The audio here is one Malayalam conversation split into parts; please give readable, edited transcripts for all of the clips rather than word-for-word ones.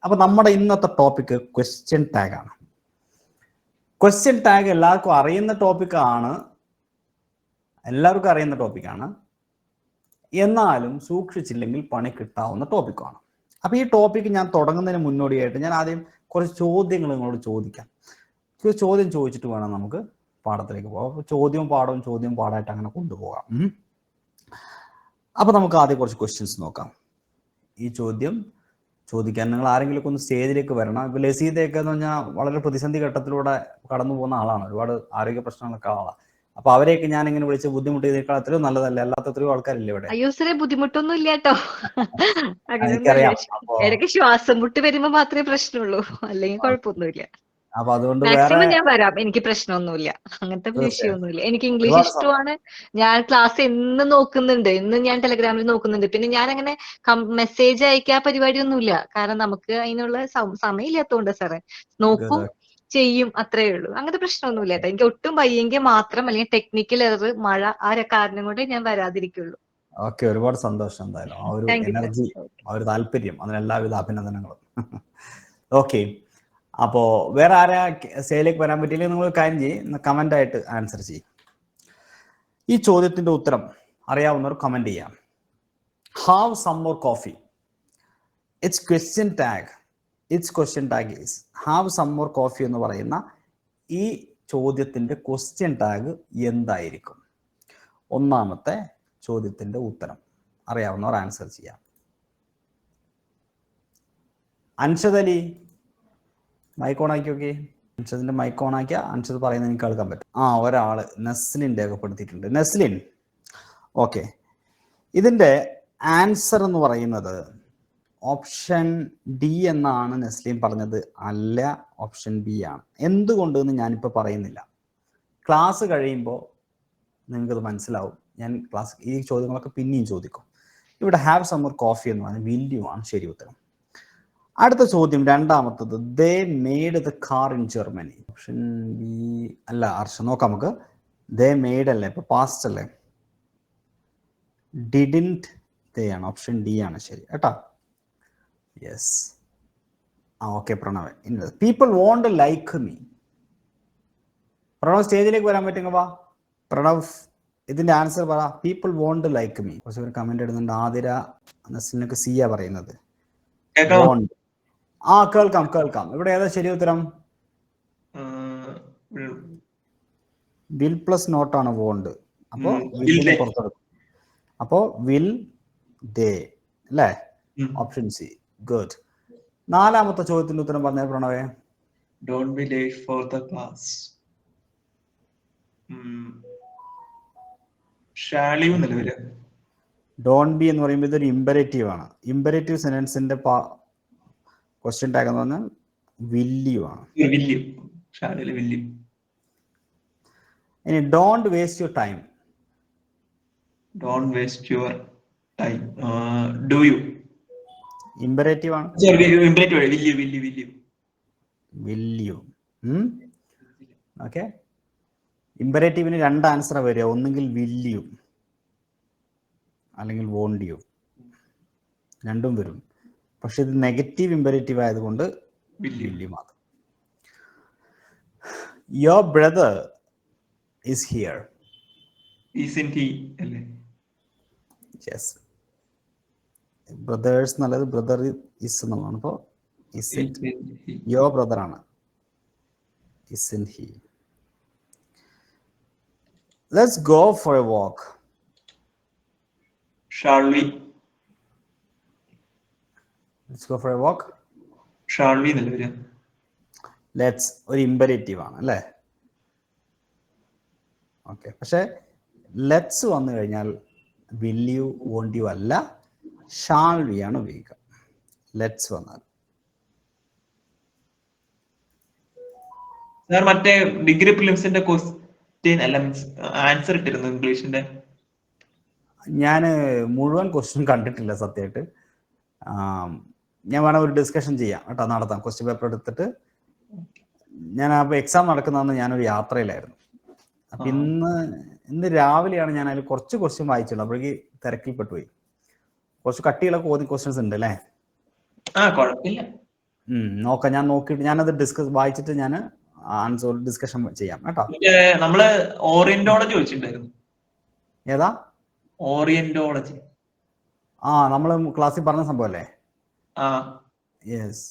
അപ്പൊ നമ്മുടെ ഇന്നത്തെ ടോപ്പിക് ക്വസ്റ്റ്യൻ ടാഗ് ആണ്. ക്വസ്റ്റ്യൻ ടാഗ് എല്ലാവർക്കും അറിയുന്ന ടോപ്പിക്കാണ്, എന്നാലും സൂക്ഷിച്ചില്ലെങ്കിൽ പണി കിട്ടാവുന്ന ടോപ്പിക്കാണ്. അപ്പൊ ഈ ടോപ്പിക്ക് ഞാൻ തുടങ്ങുന്നതിന് മുന്നോടിയായിട്ട് ഞാൻ ആദ്യം കുറച്ച് ചോദ്യങ്ങൾ നിങ്ങളോട് ചോദിക്കാം. ചോദ്യം ചോദിച്ചിട്ട് വേണം നമുക്ക് പാഠത്തിലേക്ക് പോകാം. അപ്പൊ ചോദ്യവും പാഠമായിട്ട് അങ്ങനെ കൊണ്ടുപോകാം. അപ്പൊ നമുക്ക് ആദ്യം കുറച്ച് ക്വസ്റ്റ്യൻസ് നോക്കാം. ഈ ചോദിക്കാൻ നിങ്ങൾ ആരെങ്കിലും ഒന്ന് സ്റ്റേജിലേക്ക് വരണം. ഇപ്പൊ ലസീദയൊക്കെ എന്ന് പറഞ്ഞാൽ വളരെ പ്രതിസന്ധി ഘട്ടത്തിലൂടെ കടന്നു പോകുന്ന ആളാണ്, ഒരുപാട് ആരോഗ്യ പ്രശ്നങ്ങളൊക്കെ ആളാണ്. അപ്പൊ അവരെയൊക്കെ ഞാൻ ഇങ്ങനെ വിളിച്ച് ബുദ്ധിമുട്ടിയതിനേക്കാൾ അത്രയും നല്ലതല്ല, അല്ലാത്ത എത്രയോ ആൾക്കാരില്ലേ ഇവിടെ. അയ്യോ സാറേ, ബുദ്ധിമുട്ടൊന്നും ഇല്ല കേട്ടോ. എനിക്കറിയാം. ഇടയ്ക്ക് ശ്വാസം മുട്ട് വരുമ്പോ മാത്രമേ പ്രശ്നമുള്ളൂ, അല്ലെങ്കിൽ കുഴപ്പമൊന്നുമില്ല. അപ്പൊ അതുകൊണ്ട് മാക്സിമം ഞാൻ വരാം, എനിക്ക് പ്രശ്നമൊന്നുമില്ല, അങ്ങനത്തെ വിഷയമൊന്നുമില്ല. എനിക്ക് ഇംഗ്ലീഷ് ഇഷ്ടമാണ്. ഞാൻ ക്ലാസ് എന്നും നോക്കുന്നുണ്ട്, ഇന്ന് ഞാൻ ടെലഗ്രാമിൽ നോക്കുന്നുണ്ട്. പിന്നെ ഞാൻ അങ്ങനെ മെസ്സേജ് അയക്കാ പരിപാടിയൊന്നുമില്ല, കാരണം നമുക്ക് അതിനുള്ള സമയമില്ലാത്തതുകൊണ്ട് സാറേ. നോക്കും, ചെയ്യും, അത്രേ ഉള്ളൂ. അങ്ങനത്തെ പ്രശ്നമൊന്നുമില്ല കേട്ടോ. എനിക്ക് ഒട്ടും വയ്യെങ്കിൽ മാത്രം, അല്ലെങ്കിൽ ടെക്നിക്കൽ എറർ, മഴ, ആ കാരണം കൊണ്ട് ഞാൻ വരാതിരിക്കുള്ളൂ. ഓക്കെ, ഒരുപാട് സന്തോഷം. എന്തായാലും ആ ഒരു എനർജി, ആ ഒരു താല്പര്യം, അതിന് എല്ലാവിധ അഭിനന്ദനങ്ങളും. ഓക്കെ, അപ്പോ വേറെ ആരാ സ്റ്റേജിലേക്ക് വരാൻ പറ്റിയില്ലെങ്കിൽ നിങ്ങൾ കാര്യം ചെയ്യും, കമന്റ് ആയിട്ട് ആൻസർ ചെയ്യും. ഈ ചോദ്യത്തിന്റെ ഉത്തരം അറിയാവുന്നവർ കമന്റ് ചെയ്യാം. Have some more coffee. It's question tag. It's question tag is have some more coffee എന്ന് പറയുന്ന ഈ ചോദ്യത്തിന്റെ ക്വസ്റ്റ്യൻ ടാഗ് എന്തായിരിക്കും? ഒന്നാമത്തെ ചോദ്യത്തിന്റെ ഉത്തരം അറിയാവുന്നവർ ആൻസർ ചെയ്യാം. അൻഷദ് അലി, മൈക്ക് ഓൺ ആക്കി. ഓക്കെ, അൻഷദിന്റെ മൈക്ക് ഓൺ ആക്കിയാൽ അൻഷദ് പറയുന്നത് എനിക്ക് കേൾക്കാൻ പറ്റും. ഒരാള് നസ്ലിൻ രേഖപ്പെടുത്തിയിട്ടുണ്ട്. നസ്ലിൻ, ഓക്കെ, ഇതിന്റെ ആൻസർ എന്ന് പറയുന്നത് ഓപ്ഷൻ ഡി എന്നാണ് നസ്ലിൻ പറഞ്ഞത്, അല്ല ഓപ്ഷൻ ബി ആണ്. എന്തുകൊണ്ടെന്ന് ഞാനിപ്പോൾ പറയുന്നില്ല, ക്ലാസ് കഴിയുമ്പോൾ നിങ്ങൾക്കത് മനസ്സിലാവും. ഞാൻ ഈ ചോദ്യങ്ങളൊക്കെ പിന്നെയും ചോദിക്കും. ഇവിടെ ഹാവ് സം മോർ കോഫി എന്ന് പറഞ്ഞാൽ വില്യു ആണ് ശരി ഉത്തരം. അടുത്ത ചോദ്യം, രണ്ടാമത്തത്, they made the car in Germany. Option B അല്ല. അർഷ, നോക്കാം നമുക്ക്. ദേ മെയ്ഡ് അല്ലേ, ഇപ്പൊ പാസ്റ്റ് അല്ലേ, ഡിഡിന്റ് ദേ ആണ്. ഓപ്ഷൻ ഡി ആണ് ശരി കേട്ടാ. Yes. Okay, Pranav, people won't like me. Pranav സ്റ്റേജിലേക്ക് വരാൻ പറ്റുക? വാ പ്രണവ്, ഇതിന്റെ ആൻസർ പറ. People won't like me. കുറച്ച് പേര് കമന്റ് ഇടുന്നുണ്ട്. ആതിര നസ്ലിനൊക്കെ സി ആ പറയുന്നത്. കേൾക്കാം. ഇവിടെ ഏതാ ശരി ഉത്തരം? വിൽ പ്ലസ് നോട്ടാണ് വോണ്ട്. അപ്പോ വില്ലിനെ പുറത്തെടുക്കും. അപ്പോ വിൽ ദേ അല്ലേ? Option C. ഗുഡ്. നാലാമത്തെ ചോദ്യത്തിന്റെ ഉത്തരം പറഞ്ഞ പ്രണവേ. Don't be late for the class. Don't be എന്ന് പറയുമ്പോൾ ഇതൊരു ഇമ്പരേറ്റീവ് ആണ്. ഇമ്പരേറ്റീവ് സെന്റൻസിന്റെ ക്വസ്റ്റ്യൻ ടാഗ് എന്ന് പറഞ്ഞാൽ വില്യു ആണ്. ഇനി don't waste your time. Don't waste your time. Do you. Imperative ആണ്. വില്യു. ഓക്കെ, ഇമ്പരേറ്റീവിന് രണ്ട് ആൻസർ വരിക, ഒന്നുകിൽ വില്യു അല്ലെങ്കിൽ വോണ്ട് യു, രണ്ടും വരും. പക്ഷെ ഇത് നെഗറ്റീവ് ഇമ്പരേറ്റീവ് ആയതുകൊണ്ട് വില്യു മാത്രം. Your brother is here. Yes, brothers നല്ലത്, ബ്രദർ ഇസ് എന്നുള്ളതാണ്. അപ്പോൾ ഇസ്ന്റ് യുവർ ബ്രദർ ആണ്. Isn't he. Let's go for a walk. Shall we? Let's go for a walk. Shall we എന്നല്ലേ വരിക? ലെറ്റ്സ് ഒരു ഇമ്പരേറ്റീവ് ആണ് അല്ലേ? ഓക്കെ, പക്ഷെ ലെറ്റ്സ് വന്നു കഴിഞ്ഞാൽ വിൽ യു വോണ്ട് യു അല്ല, ഷാൾ വി ആണ് ഉപയോഗിക്കുക. ലെറ്റ്സ് വന്നാൽ മറ്റേ ഡിഗ്രി പ്രിലിംസിന്റെ ക്വസ്റ്റ്യൻ അല്ല, ആൻസർ ഇട്ടിരുന്നു ഇംഗ്ലീഷിന്റെ. ഞാൻ മുഴുവൻ ക്വസ്റ്റ്യൻ കണ്ടിട്ടില്ല സത്യമായിട്ട്. ഞാൻ വേണം ഒരു ഡിസ്കഷൻ ചെയ്യാം കേട്ടോ, നടത്താം. ക്വസ്റ്റ്യൻ പേപ്പർ എടുത്തിട്ട് ഞാൻ അപ്പോൾ എക്സാം നടക്കുന്നതെന്ന് ഞാനൊരു യാത്രയിലായിരുന്നു. അപ്പം ഇന്ന് രാവിലെയാണ് ഞാൻ അതിൽ കുറച്ച് ക്വസ്റ്റ്യൻ വായിച്ചുള്ളൂ. അപ്പോഴേക്ക് തിരക്കിൽപ്പെട്ടു പോയി. കുറച്ച് കട്ടികളൊക്കെ ക്വസ്റ്റ്യൻസ് ഉണ്ട് അല്ലേ? കുഴപ്പമില്ല. നോക്കാം, ഞാൻ നോക്കിയിട്ട് ഞാനത് വായിച്ചിട്ട് ഞാൻ ആൻസർ ഡിസ്കഷൻ ചെയ്യാം കേട്ടോ. നമ്മള് ഓറിയന്റോളജി ചോദിച്ചിട്ടുണ്ടായിരുന്നു. ഏതാ? ഓറിയന്റോളജി. നമ്മള് ക്ലാസ്സിൽ പറഞ്ഞ സംഭവം അല്ലേ? യെസ്,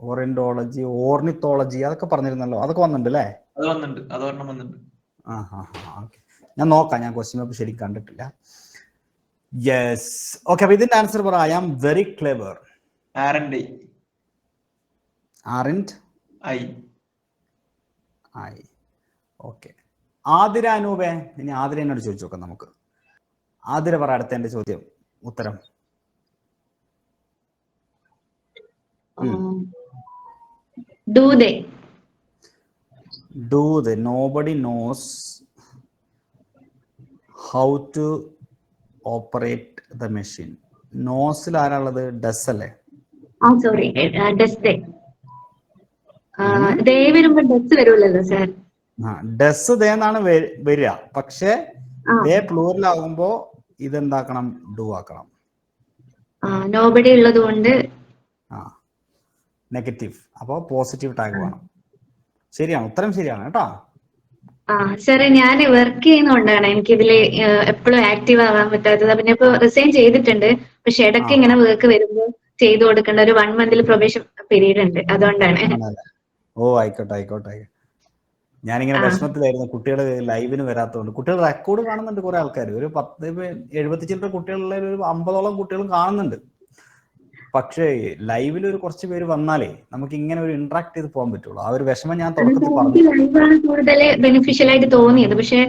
ഓറിയന്റോളജി, ഓർണിത്തോളജി അതൊക്കെ പറഞ്ഞിരുന്നല്ലോ, അതൊക്കെ വന്നിട്ടുണ്ട് അല്ലേ? അത് വന്നിട്ടുണ്ട്, അത് ഒരെണ്ണം വന്നിട്ടുണ്ട്. ഓക്കെ, ഞാൻ നോക്കാം, ഞാൻ ക്വസ്റ്റ്യൻ പേപ്പർ ശരിക്കും കണ്ടിട്ടില്ല. Yes, okay. അപ്പൊ ഇതിന്റെ ആൻസർ പറ. I am very clever. Aren't I. Okay. Athira അനൂപേ, ഇനി ആതിര എന്നോട് ചോദിച്ചു നോക്കാം നമുക്ക്. ആതിര പറ അടുത്ത എന്റെ ചോദ്യം ഉത്തരം. Do they? Nobody knows how to operate the machine. നോസിൽ ആരാളുള്ളത്? ഡസ് അല്ലേ? Sorry, does they? ദേ വരുമ്പോ ഡസ് വരുമല്ലോ സാർ. ഡസ് ദേ എന്നാണ് വരിക, പക്ഷെ ദേ പ്ലൂറൽ ആകുമ്പോ ഇതെന്താക്കണം? ഡു ആക്കണം. നോബഡി ഉള്ളത് കൊണ്ട് നെഗറ്റീവ്, അപ്പോ പോസിറ്റീവ് ടാഗ് വേണം. ശരിയാണ്, ഉത്തരം ശരിയാണ് കേട്ടോ. സാറേ, ഞാൻ വർക്ക് ചെയ്യുന്നതുകൊണ്ടാണ് എനിക്ക് ഇതില് എപ്പോഴും ആക്റ്റീവ് ആവാൻ പറ്റാത്തത്. പിന്നെ ഇപ്പൊ റിസൈൻ ചെയ്തിട്ടുണ്ട്, പക്ഷെ ഇടയ്ക്ക് ഇങ്ങനെ വർക്ക് വരുമ്പോൾ ചെയ്തു കൊടുക്കേണ്ട ഒരു 1 month പ്രൊബേഷൻ പീരീഡ് ഉണ്ട്, അതുകൊണ്ടാണ്. ആയിക്കോട്ടെ. ഞാനിങ്ങനെ വിഷമത്തിലായിരുന്നു, കുട്ടികൾ ലൈവിന് വരാത്തതുകൊണ്ട്. കുട്ടികൾ റെക്കോർഡ് കാണുന്നുണ്ട് കുറെ ആൾക്കാർ, ഒരു 70 ചില്ലറ കുട്ടികളുള്ള ഒരു 50ഓളം കുട്ടികളും കാണുന്നുണ്ട്. പക്ഷേ ലൈവിൽ ഒരു കുറച്ച് പേര് വന്നാലേ നമുക്ക് ഇങ്ങനെ ഒരു ഇന്ററാക്ട് ചെയ്ത് പോകാൻ പറ്റുള്ളൂ. ആ ഒരു വിഷമം ഞാൻ തുടക്കത്തിൽ പറഞ്ഞു. ലൈവാണ് കൂടുതൽ ബെനിഫിഷ്യൽ ആയിട്ട് തോന്നിയത്, പക്ഷെ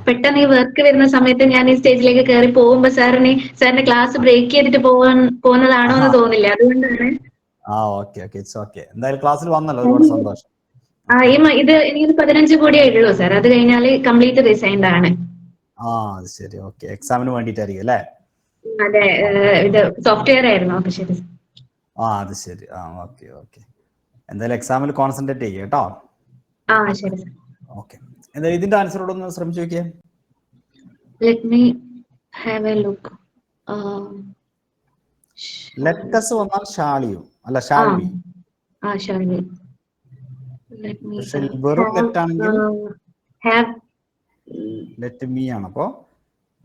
പെട്ടെന്ന് ഈ വർക്ക് വരുന്ന സമയത്ത് ഞാൻ ഈ സ്റ്റേജിലേക്ക് കയറി പോകുമ്പോ സാറിന്റെ ക്ലാസ് ബ്രേക്ക് ചെയ്തിട്ട് പോകുന്നതാണോ എന്ന് തോന്നില്ല, അതുകൊണ്ടാണ്. Okay, it's okay. എന്തായാലും ക്ലാസ്സിൽ വന്നല്ലോ, ഒരുപാട് സന്തോഷം. ഇത് എനിക്ക് 15 കൂടിയേ ഉള്ളൂ സാർ, അത് കഴിഞ്ഞാല് കംപ്ലീറ്റ് റിസൈൻഡ് ആണ്. അത് ശരി, ഓക്കെ. എക്സാമിന് വേണ്ടിയിട്ടായിരിക്കും അല്ലേ? അതെ, ഇത് സോഫ്റ്റ്വെയർ ആയിരുന്നു. അപ്പൊ ശരി. അത് ശരി. ഓക്കെ. എന്തായാലും എക്സാമിൽ കോൺസെൻട്രേറ്റ് ചെയ്യുക കേട്ടോ. ശരി സാർ. ഓക്കെ, എന്തായാലും ഇതിന്റെ ആൻസറോട് ഒന്ന് ശ്രമിച്ചു നോക്കിയേ. Let me have A look. Let's വന്നാൽ ഷാളിയും അല്ല, ഷാൽ ബി. Shall be. പക്ഷെ വെറും ലെറ്റാണെങ്കിൽ ലെറ്റ് മീ ആണ്, അപ്പോ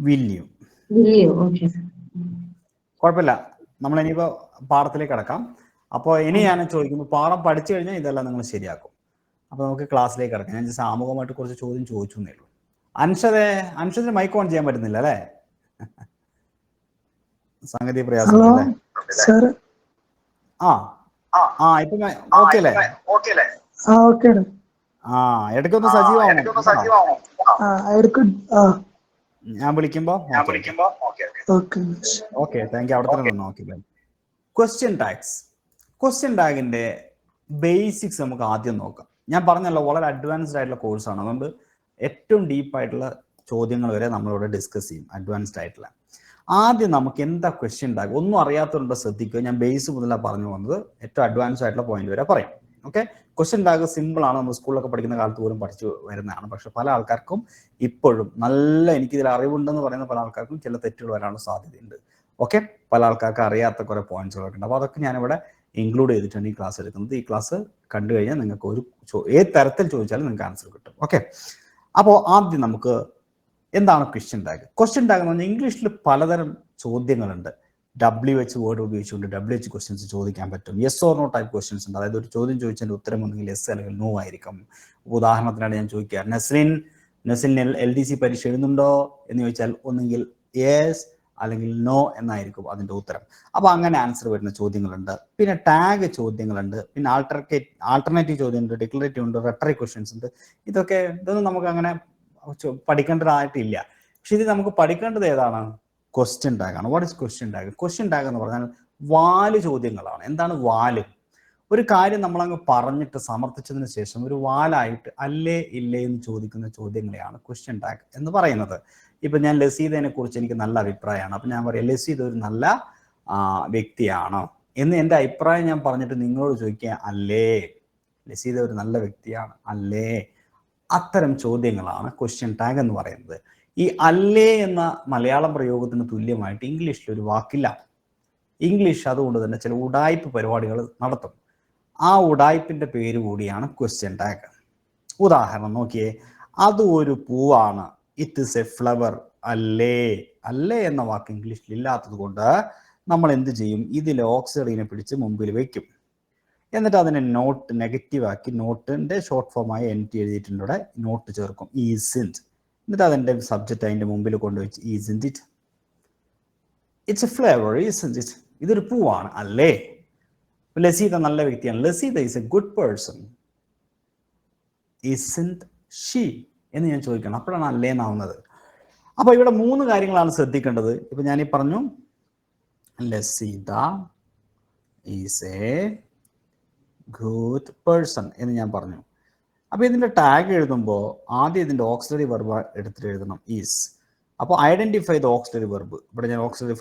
വില്യു. കുഴപ്പമില്ല, നമ്മൾ ഇനിയിപ്പോ പാഠത്തിലേക്ക് കടക്കാം. അപ്പോൾ ഇനി ഞാൻ ചോദിക്കുമ്പോൾ പാഠം പഠിച്ചു കഴിഞ്ഞാൽ ഇതെല്ലാം നിങ്ങൾ ശരിയാക്കും. അപ്പൊ നമുക്ക് ക്ലാസ്സിലേക്ക് കടക്കാം. ഞാൻ സാമൂഹികമായിട്ട് കുറച്ച് ചോദ്യം ചോദിച്ചു എന്നേ ഉള്ളൂ. അൻഷദിന് മൈക്ക് ഓൺ ചെയ്യാൻ പറ്റുന്നില്ല അല്ലേ? സംഗതി പ്രയാസം അല്ലേ? ഇപ്പൊ ഓക്കെ അല്ലേ? ഇടയ്ക്കൊന്ന് സജീവമാണോ? ഞാൻ വിളിക്കുമ്പോ ഓക്കെ. Thank U. അവിടെ തന്നെ നിന്നോ. ഓക്കെ. ക്വസ്റ്റ്യൻ ടാഗിന്റെ ബേസിക്സ് നമുക്ക് ആദ്യം നോക്കാം. ഞാൻ പറഞ്ഞല്ലോ, വളരെ അഡ്വാൻസ്ഡ് ആയിട്ടുള്ള കോഴ്സാണ്, അതുകൊണ്ട് ഏറ്റവും ഡീപ്പായിട്ടുള്ള ചോദ്യങ്ങൾ വരെ നമ്മളിവിടെ ഡിസ്കസ് ചെയ്യും, അഡ്വാൻസ്ഡ് ആയിട്ടുള്ള. ആദ്യം നമുക്ക് എന്താ ക്വസ്റ്റ്യൻ ടാഗ് ഒന്നും അറിയാത്തതുകൊണ്ട് ശ്രദ്ധിക്കുക. ഞാൻ ബേസ് മുതലാണ് പറഞ്ഞു വന്നത്, ഏറ്റവും അഡ്വാൻസ്ഡ് ആയിട്ടുള്ള പോയിന്റ് വരെ പറയാം. ഓക്കെ. ക്വസ്റ്റ്യൻ ടാഗ് സിമ്പിൾ ആണ്, നമ്മൾ സ്കൂളിലൊക്കെ പഠിക്കുന്ന കാലത്ത് പോലും പഠിച്ചു വരുന്നതാണ്. പക്ഷെ പല ആൾക്കാർക്കും ഇപ്പോഴും എനിക്കിതിൽ അറിവുണ്ടെന്ന് പറയുന്ന പല ആൾക്കാർക്കും ചില തെറ്റുകൾ വരാനുള്ള സാധ്യതയുണ്ട്. ഓക്കെ, പല ആൾക്കാർക്ക് അറിയാത്ത കുറെ പോയിന്റ്സുകളൊക്കെ ഉണ്ട്. അപ്പോൾ അതൊക്കെ ഞാനിവിടെ ഇൻക്ലൂഡ് ചെയ്തിട്ടാണ് ഈ ക്ലാസ് എടുക്കുന്നത്. ഈ ക്ലാസ് കണ്ടു കഴിഞ്ഞാൽ നിങ്ങൾക്ക് ഏത് തരത്തിൽ ചോദിച്ചാലും നിങ്ങൾക്ക് ആൻസർ കിട്ടും. ഓക്കെ. അപ്പോൾ ആദ്യം നമുക്ക് എന്താണ് ക്വസ്റ്റ്യൻ ടാഗ്? ക്വസ്റ്റ്യൻ ടാഗ് എന്ന് പറഞ്ഞാൽ ഇംഗ്ലീഷിൽ പലതരം ചോദ്യങ്ങളുണ്ട്. WH വേർഡ് ഉപയോഗിച്ചുകൊണ്ട് WH ക്വസ്റ്റ്യൻസ് ചോദിക്കാൻ പറ്റും. Yes or no type questions ഉണ്ട്. അതായത് ഒരു ചോദ്യം ചോദിച്ചതിന്റെ ഉത്തരം ഒന്നെങ്കിൽ യെസ് അല്ലെങ്കിൽ നോ ആയിരിക്കും. ഉദാഹരണത്തിനാണ് ഞാൻ ചോദിക്കുക, നസ്ലിൻ LDC പരീക്ഷ എഴുതുന്നുണ്ടോ എന്ന് ചോദിച്ചാൽ ഒന്നെങ്കിൽ യെസ് അല്ലെങ്കിൽ നോ എന്നായിരിക്കും അതിന്റെ ഉത്തരം. അപ്പൊ അങ്ങനെ ആൻസർ വരുന്ന ചോദ്യങ്ങളുണ്ട്. പിന്നെ ടാഗ് ചോദ്യങ്ങളുണ്ട്, പിന്നെ ആൾട്ടർനേറ്റീവ് ചോദ്യമുണ്ട്, ഡിക്ലറേറ്റീവ് ഉണ്ട്, റെട്ടറിക് ക്വസ്റ്റ്യൻസ് ഉണ്ട്. ഇതൊന്നും നമുക്ക് അങ്ങനെ പഠിക്കേണ്ടതായിട്ടില്ല. പക്ഷെ ഇത് നമുക്ക് പഠിക്കേണ്ടത് ഏതാണ്? ക്വസ്റ്റ്യൻ ടാഗ് ആണ്. What is question tag? Question tag എന്ന് പറഞ്ഞാൽ വാല് ചോദ്യങ്ങളാണ്. എന്താണ് വാല്? ഒരു കാര്യം നമ്മളങ്ങ് പറഞ്ഞിട്ട് സമർത്ഥിച്ചതിന് ശേഷം ഒരു വാലായിട്ട് അല്ലേ ഇല്ലേ എന്ന് ചോദിക്കുന്ന ചോദ്യങ്ങളെയാണ് ക്വസ്റ്റ്യൻ ടാഗ് എന്ന് പറയുന്നത്. ഇപ്പൊ ഞാൻ ലസീദിനെ കുറിച്ച് എനിക്ക് നല്ല അഭിപ്രായമാണ്, അപ്പൊ ഞാൻ പറയാം ലസീദ് ഒരു നല്ല വ്യക്തിയാണോ എന്ന് എൻ്റെ അഭിപ്രായം ഞാൻ പറഞ്ഞിട്ട് നിങ്ങളോട് ചോദിക്കുക, അല്ലേ ലസീദ് ഒരു നല്ല വ്യക്തിയാണ് അല്ലേ? അത്തരം ചോദ്യങ്ങളാണ് ക്വസ്റ്റ്യൻ ടാഗ് എന്ന് പറയുന്നത്. ഈ അല്ലേ എന്ന മലയാളം പ്രയോഗത്തിന് തുല്യമായിട്ട് ഇംഗ്ലീഷിൽ ഒരു വാക്കില്ല. ഇംഗ്ലീഷ് അതുകൊണ്ട് തന്നെ ചില ഉഡായിപ്പ് പരിപാടികൾ നടത്തും. ആ ഉടായ്പിന്റെ പേര് കൂടിയാണ് ക്വസ്റ്റ്യൻ ടാഗ്. ഉദാഹരണം നോക്കിയേ, അത് ഒരു പൂവാണ്, ഇറ്റ് ഇസ് എ ഫ്ലവർ. അല്ലേ, അല്ലേ എന്ന വാക്ക് ഇംഗ്ലീഷിൽ ഇല്ലാത്തത് കൊണ്ട് നമ്മൾ എന്ത് ചെയ്യും? ഇതിൽ ഓക്സിലറിനെ പിടിച്ച് മുമ്പിൽ വെക്കും. എന്നിട്ട് അതിനെ നോട്ട് നെഗറ്റീവ് ആക്കി നോട്ടിന്റെ ഷോർട്ട് ഫോമായ NT എഴുതിയിട്ടുണ്ട്, ഇവിടെ നോട്ട് ചേർക്കും, ഈസിന്റ്. എന്നിട്ട് അതിന്റെ സബ്ജക്റ്റ് അതിന്റെ മുമ്പിൽ കൊണ്ടുവച്ച് isn't it, it's a flavour, isn't it, ഇതൊരു പൂവാണ് അല്ലേ. ലസീത നല്ല വ്യക്തിയാണ്, Laseetha is a good person, isn't she എന്ന് ഞാൻ ചോദിക്കണം, അപ്പോഴാണ് അല്ലേന്നാവുന്നത്. അപ്പൊ ഇവിടെ 3 കാര്യങ്ങളാണ് ശ്രദ്ധിക്കേണ്ടത്. ഇപ്പൊ ഞാനീ പറഞ്ഞു ലസീത ഈസ് എ ഗുഡ് പേഴ്സൺ എന്ന് ഞാൻ പറഞ്ഞു. അപ്പൊ ഇതിന്റെ ടാഗ് എഴുതുമ്പോൾ ആദ്യം ഇതിന്റെ ഓക്സിലറി വെർബ് എടുത്തിട്ട് എഴുതണം, ഈസ്. അപ്പോൾ ഐഡന്റിഫൈ ദ ഓക്സിലറി വെർബ്, ഇവിടെ ഞാൻ ഓക്സിലറി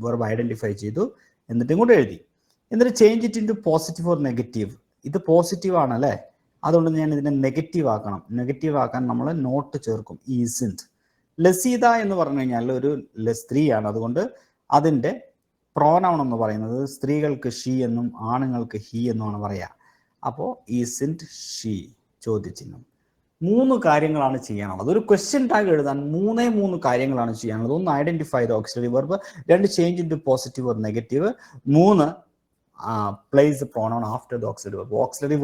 വെർബ് ഐഡന്റിഫൈ ചെയ്തു, എന്നിട്ട് ഇങ്ങോട്ട് എഴുതി. എന്നിട്ട് change it into positive or negative. ഇത് പോസിറ്റീവ് ആണ് അല്ലേ, അതുകൊണ്ട് ഞാൻ ഇതിനെ നെഗറ്റീവ് ആക്കണം. നെഗറ്റീവ് ആക്കാൻ നമ്മൾ നോട്ട് ചേർക്കും, ഈസിന്റ്. ലസീത എന്ന് പറഞ്ഞു കഴിഞ്ഞാൽ ഒരു സ്ത്രീയാണ്, അതുകൊണ്ട് അതിന്റെ പ്രോനൗൺ എന്ന് പറയുന്നത് സ്ത്രീകൾക്ക് ഷീ എന്നും ആണുങ്ങൾക്ക് ഹി എന്നുമാണ് പറയാ. അപ്പോൾ ഈസിന്റ് ഷീ ചോദ്യചിഹ്നം. 3 കാര്യങ്ങളാണ് ചെയ്യാനുള്ളത്. ഒരു ക്വസ്റ്റ്യൻ ടാഗ് എഴുതാൻ 3 കാര്യങ്ങളാണ് ചെയ്യാനുള്ളത്. 1 identify the auxiliary verb, 2 change into positive or negative, 3 place the pronoun after the auxiliary verb. Auxiliary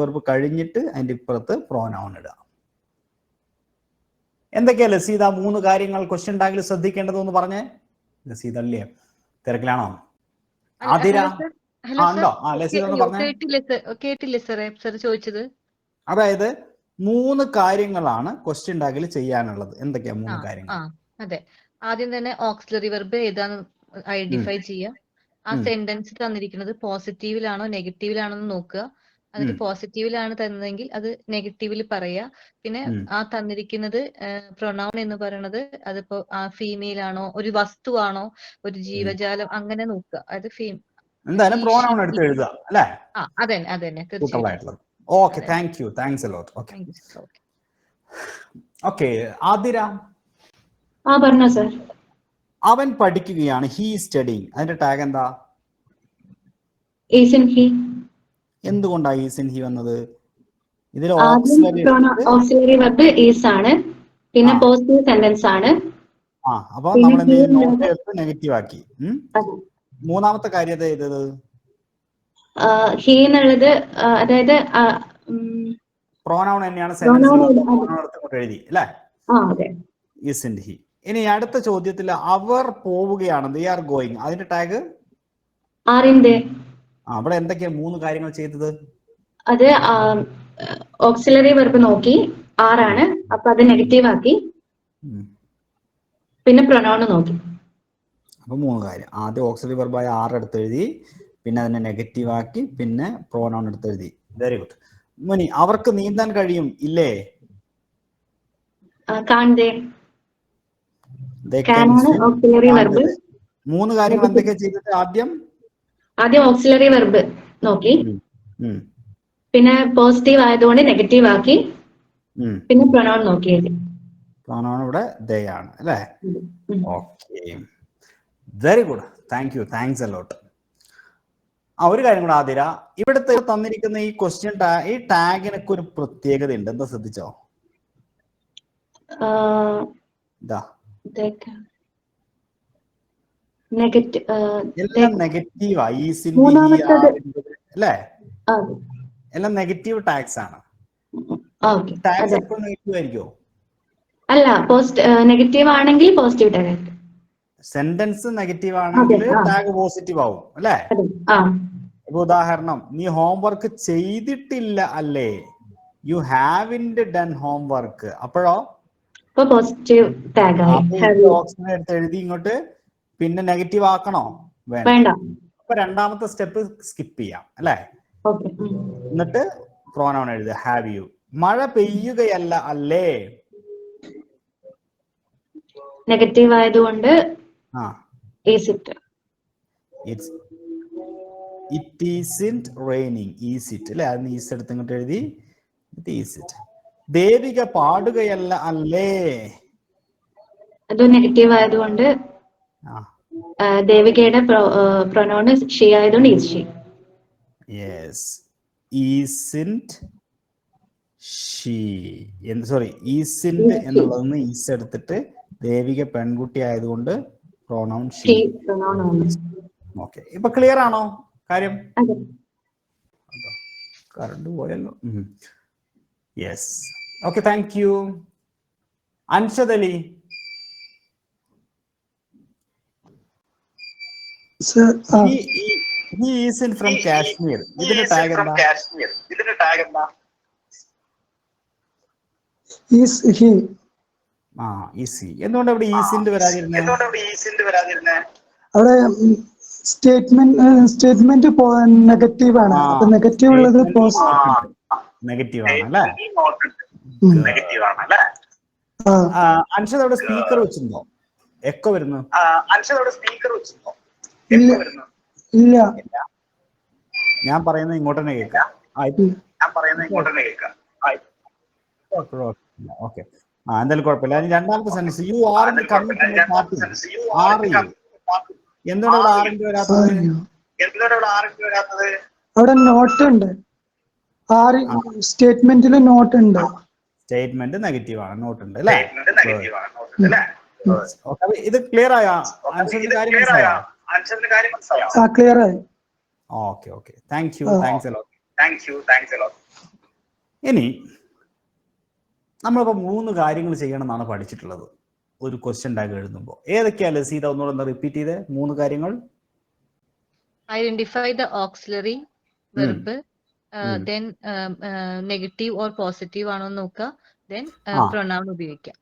verb കഴിഞ്ഞിട്ട് അതിന്റെ ഇപ്പുറത്ത് പ്രോനൗൺ ഇടുക. എന്തൊക്കെയാ ലസീത 3 കാര്യങ്ങൾ ക്വസ്റ്റ്യൻ ടാഗിൽ ശ്രദ്ധിക്കേണ്ടതെന്ന് പറഞ്ഞേ? ലസീത അല്ലേ, തിരക്കിലാണോ? ആതിര ഉണ്ടോ? ലസീത ഒന്ന് പറഞ്ഞേ. കേട്ടില്ല സാർ ചോദിച്ചത്. അതായത് 3 കാര്യങ്ങളാണ് ക്വസ്റ്റ്യൻ ടാഗിൽ ചെയ്യാനുള്ളത്. എന്തൊക്കെയാ 3 കാര്യങ്ങൾ? അതെ, ആദ്യം തന്നെ ഓക്സിലറി വെർബ് ഏതാന്ന് ഐഡന്റിഫൈ ചെയ്യുക. ആ സെന്റൻസ് തന്നിരിക്കുന്നത് പോസിറ്റീവിലാണോ നെഗറ്റീവിലാണോ എന്ന് നോക്കുക. എന്നിട്ട് പോസിറ്റീവിലാണ് തന്നതെങ്കിൽ അത് നെഗറ്റീവിൽ പറയുക. പിന്നെ ആ തന്നിരിക്കുന്നത് പ്രൊനൗൺ എന്ന് പറയുന്നത് അതിപ്പോ ആ ഫീമെയിൽ ആണോ, ഒരു വസ്തുവാണോ, ഒരു ജീവജാലം, അങ്ങനെ നോക്കുക. അത് എന്തായാലും പ്രോനൗൺ എടുത്ത് എഴുതുക അല്ലേ? അതന്നെ തീർച്ചയായിട്ടും. Okay, thanks a lot. Okay Athira. പറഞ്ഞോ സർ. അവൻ പഠിക്കുകയാണ്, ഹി സ്റ്റഡിങ്. അതിന്റെ ടാഗ് എന്താ? Is in he. എന്തുകൊണ്ടാണ് ഈസ് ഇൻ ഹി വന്നത്? ഇതിൽ ഓക്സിലറി വെർബ് ഈസ് ആണ്, പിന്നെ പോസിറ്റീവ് സെന്റൻസ് ആണ്. അപ്പൊ നമ്മൾ നോട്ട് എടുത്ത് നെഗറ്റീവ് ആക്കി. 3ാമത്തെ കാര്യം ചെയ്തത് ഹി എന്നുള്ളത്, അതായത് പ്രോനൗൺ തന്നെയാണ്, സെന്റൻസ് എഴുതി അല്ലേ? Is in he. ഇനി അടുത്ത ചോദ്യത്തിൽ അവർ പോവുകയാണ്, ദേ ആർ ഗോയിങ്. അതിന്റെ ടാഗ് ആർ ഇൻ ദേ. അവിടെ എന്തൊക്കെയാ 3 കാര്യങ്ങൾ ചെയ്തത്? അത് ഓക്സിലറി വെർബ് നോക്കി, ആറാണ്, അപ്പൊ അത് നെഗറ്റീവ് ആക്കി, പിന്നെ പ്രൊനൗൺ നോക്കി. അപ്പൊ 3 കാര്യം. ആദ്യം ഓക്സിലറി വെർബായ ആർ എടുത്ത് എഴുതി, പിന്നെ അതിനെ നെഗറ്റീവ് ആക്കി, പിന്നെ പ്രോനൗൺ എടുത്ത് എഴുതി. Very good. മുനി, അവർക്ക് നീന്താൻ കഴിയും ഇല്ലേ? കാണേ. 3 കാര്യങ്ങൾ എന്തൊക്കെയാ ചെയ്തിട്ട്? ആദ്യം ഓക്സിലറി വെർബ് നോക്കി, പിന്നെ പോസിറ്റീവ് ആയതുകൊണ്ട് നെഗറ്റീവ് ആക്കി, പിന്നെ പ്രൊനൗൺ നോക്കി. പ്രൊനൗൺ ഇവിടെ ദേ ആണ് അല്ലേ? Okay, very good. Thanks a ലോട്ട്. ഒരു കാര്യം കൂടെ ആതിര, ഇവിടുത്തെ തന്നിരിക്കുന്ന ഈ ക്വസ്റ്റ്യൻ ഈ ടാഗിനൊക്കെ ഒരു പ്രത്യേകത ഉണ്ട്, എന്താ ശ്രദ്ധിച്ചോ? എല്ലാം നെഗറ്റീവാ. അല്ലേ? എല്ലാം നെഗറ്റീവ് ടാഗ്സ് ആണ്. ടാഗ്സ് എപ്പോഴും നെഗറ്റീവ് ആയിരിക്കോ? അല്ല, നെഗറ്റീവ് ആണെങ്കിൽ പോസിറ്റീവ് ടാഗ്. സെന്റൻസ് നെഗറ്റീവ് ആണെങ്കിൽ ടാഗ് പോസിറ്റീവ് ആവും അല്ലേ? ഉദാഹരണം, നീ ഹോംവർക്ക് ചെയ്തിട്ടില്ല അല്ലേ? You haven't done homework. അപ്പോഴോ പോസിറ്റീവ് ടാഗ് എടുത്ത് എഴുതി ഇങ്ങോട്ട്, പിന്നെ നെഗറ്റീവ് ആക്കണോ? വേണ്ട. അപ്പൊ 2ാമത്തെ സ്റ്റെപ്പ് സ്കിപ്പ് ചെയ്യാം അല്ലേ? എന്നിട്ട് പ്രോനൗൺ എഴുതുക, ഹാവ് യു. മഴ പെയ്യുകയല്ല അല്ലേ? നെഗറ്റീവ് ആയതുകൊണ്ട് ഇറ്റ് ഈസിന്റ് റെയിനിങ്. ഈസ് ഇറ്റ് അല്ലെ? അതിന് ഈസ് എടുത്ത് ഇങ്ങോട്ട് എഴുതി, ഈസ് ഇറ്റ്. ദേവിക പാടുകയല്ല അല്ലേ? അത് നെഗറ്റീവ് ആയതുകൊണ്ട് ദേവികയുടെ പ്രൊനൗൺ ഷീ ആയതുകൊണ്ട് is she. Yes. Isn't she sorry isn't എന്നുള്ളതെന്ന് ഈസ് എടുത്തിട്ട് ദേവിക പെൺകുട്ടി ആയതുകൊണ്ട് പ്രോണൗൺ ഷീ. pronoun ആണ്. ഓക്കെ, ഇപ്പൊ ക്ലിയർ ആണോ കാര്യം? അതെ. കറണ്ട് പോയല്ലോ. Yes. Okay, thank you. Anshad Ali. He isn't from Kashmir. ഇതിന്റെ ടാഗ് എന്താ? Is he? ഈസി. എന്തുകൊണ്ട് അവിടെ ഈസിന്റെ വരാതിരുന്നേ? അവിടെ സ്റ്റേറ്റ്മെന്റ് നെഗറ്റീവ് ആണ്. അപ്പൊ നെഗറ്റീവ് ഉള്ളത് നെഗറ്റീവ് ആണല്ലേ? അൻഷദ് അവിടെ സ്പീക്കർ വെച്ചിരുന്നോ? എക്കോ വരുന്നു? ഇല്ല. ഞാൻ പറയുന്നത് ഇങ്ങോട്ട് തന്നെ കേൾക്കാം. ഓക്കെ, എന്തായാലും കുഴപ്പമില്ല. രണ്ടാമത്തെ സെന്റൻസ്, യു ആർ പാർട്ടി. എന്തുകൊണ്ട് ആറിന്റെ വരാത്തത്? അവിടെ നോട്ട് ഉണ്ട്. സ്റ്റേറ്റ്മെന്റിൽ നോട്ട് ഉണ്ട്. സ്റ്റേറ്റ്മെന്റ് നെഗറ്റീവ് ആണ്, നോട്ട് ഉണ്ട് അല്ലേ? ഇത് ക്ലിയർ ആയോ? ആൻസറിന്റെ കാര്യം മനസ്സിലായോ? ക്ലിയർ ആയി. Okay okay, thank you. Thanks a ലോട്ട്. ഇനി നമ്മളിപ്പോ 3 കാര്യങ്ങൾ ചെയ്യണം എന്നാണ് പഠിച്ചിട്ടുള്ളത് ഒരു ക്വസ്റ്റ്യൻ ടാഗ് എഴുതുമ്പോൾ. ഏതൊക്കെയാ ലസീത ഒന്നുകൂടെ റിപ്പീറ്റ് ചെയ്തേ? 3 കാര്യങ്ങൾ. Identify the auxiliary verb, then negative or positive ആണോ നോക്കുക, ദെൻ പ്രൊനൗൺ ഉപയോഗിക്കാം.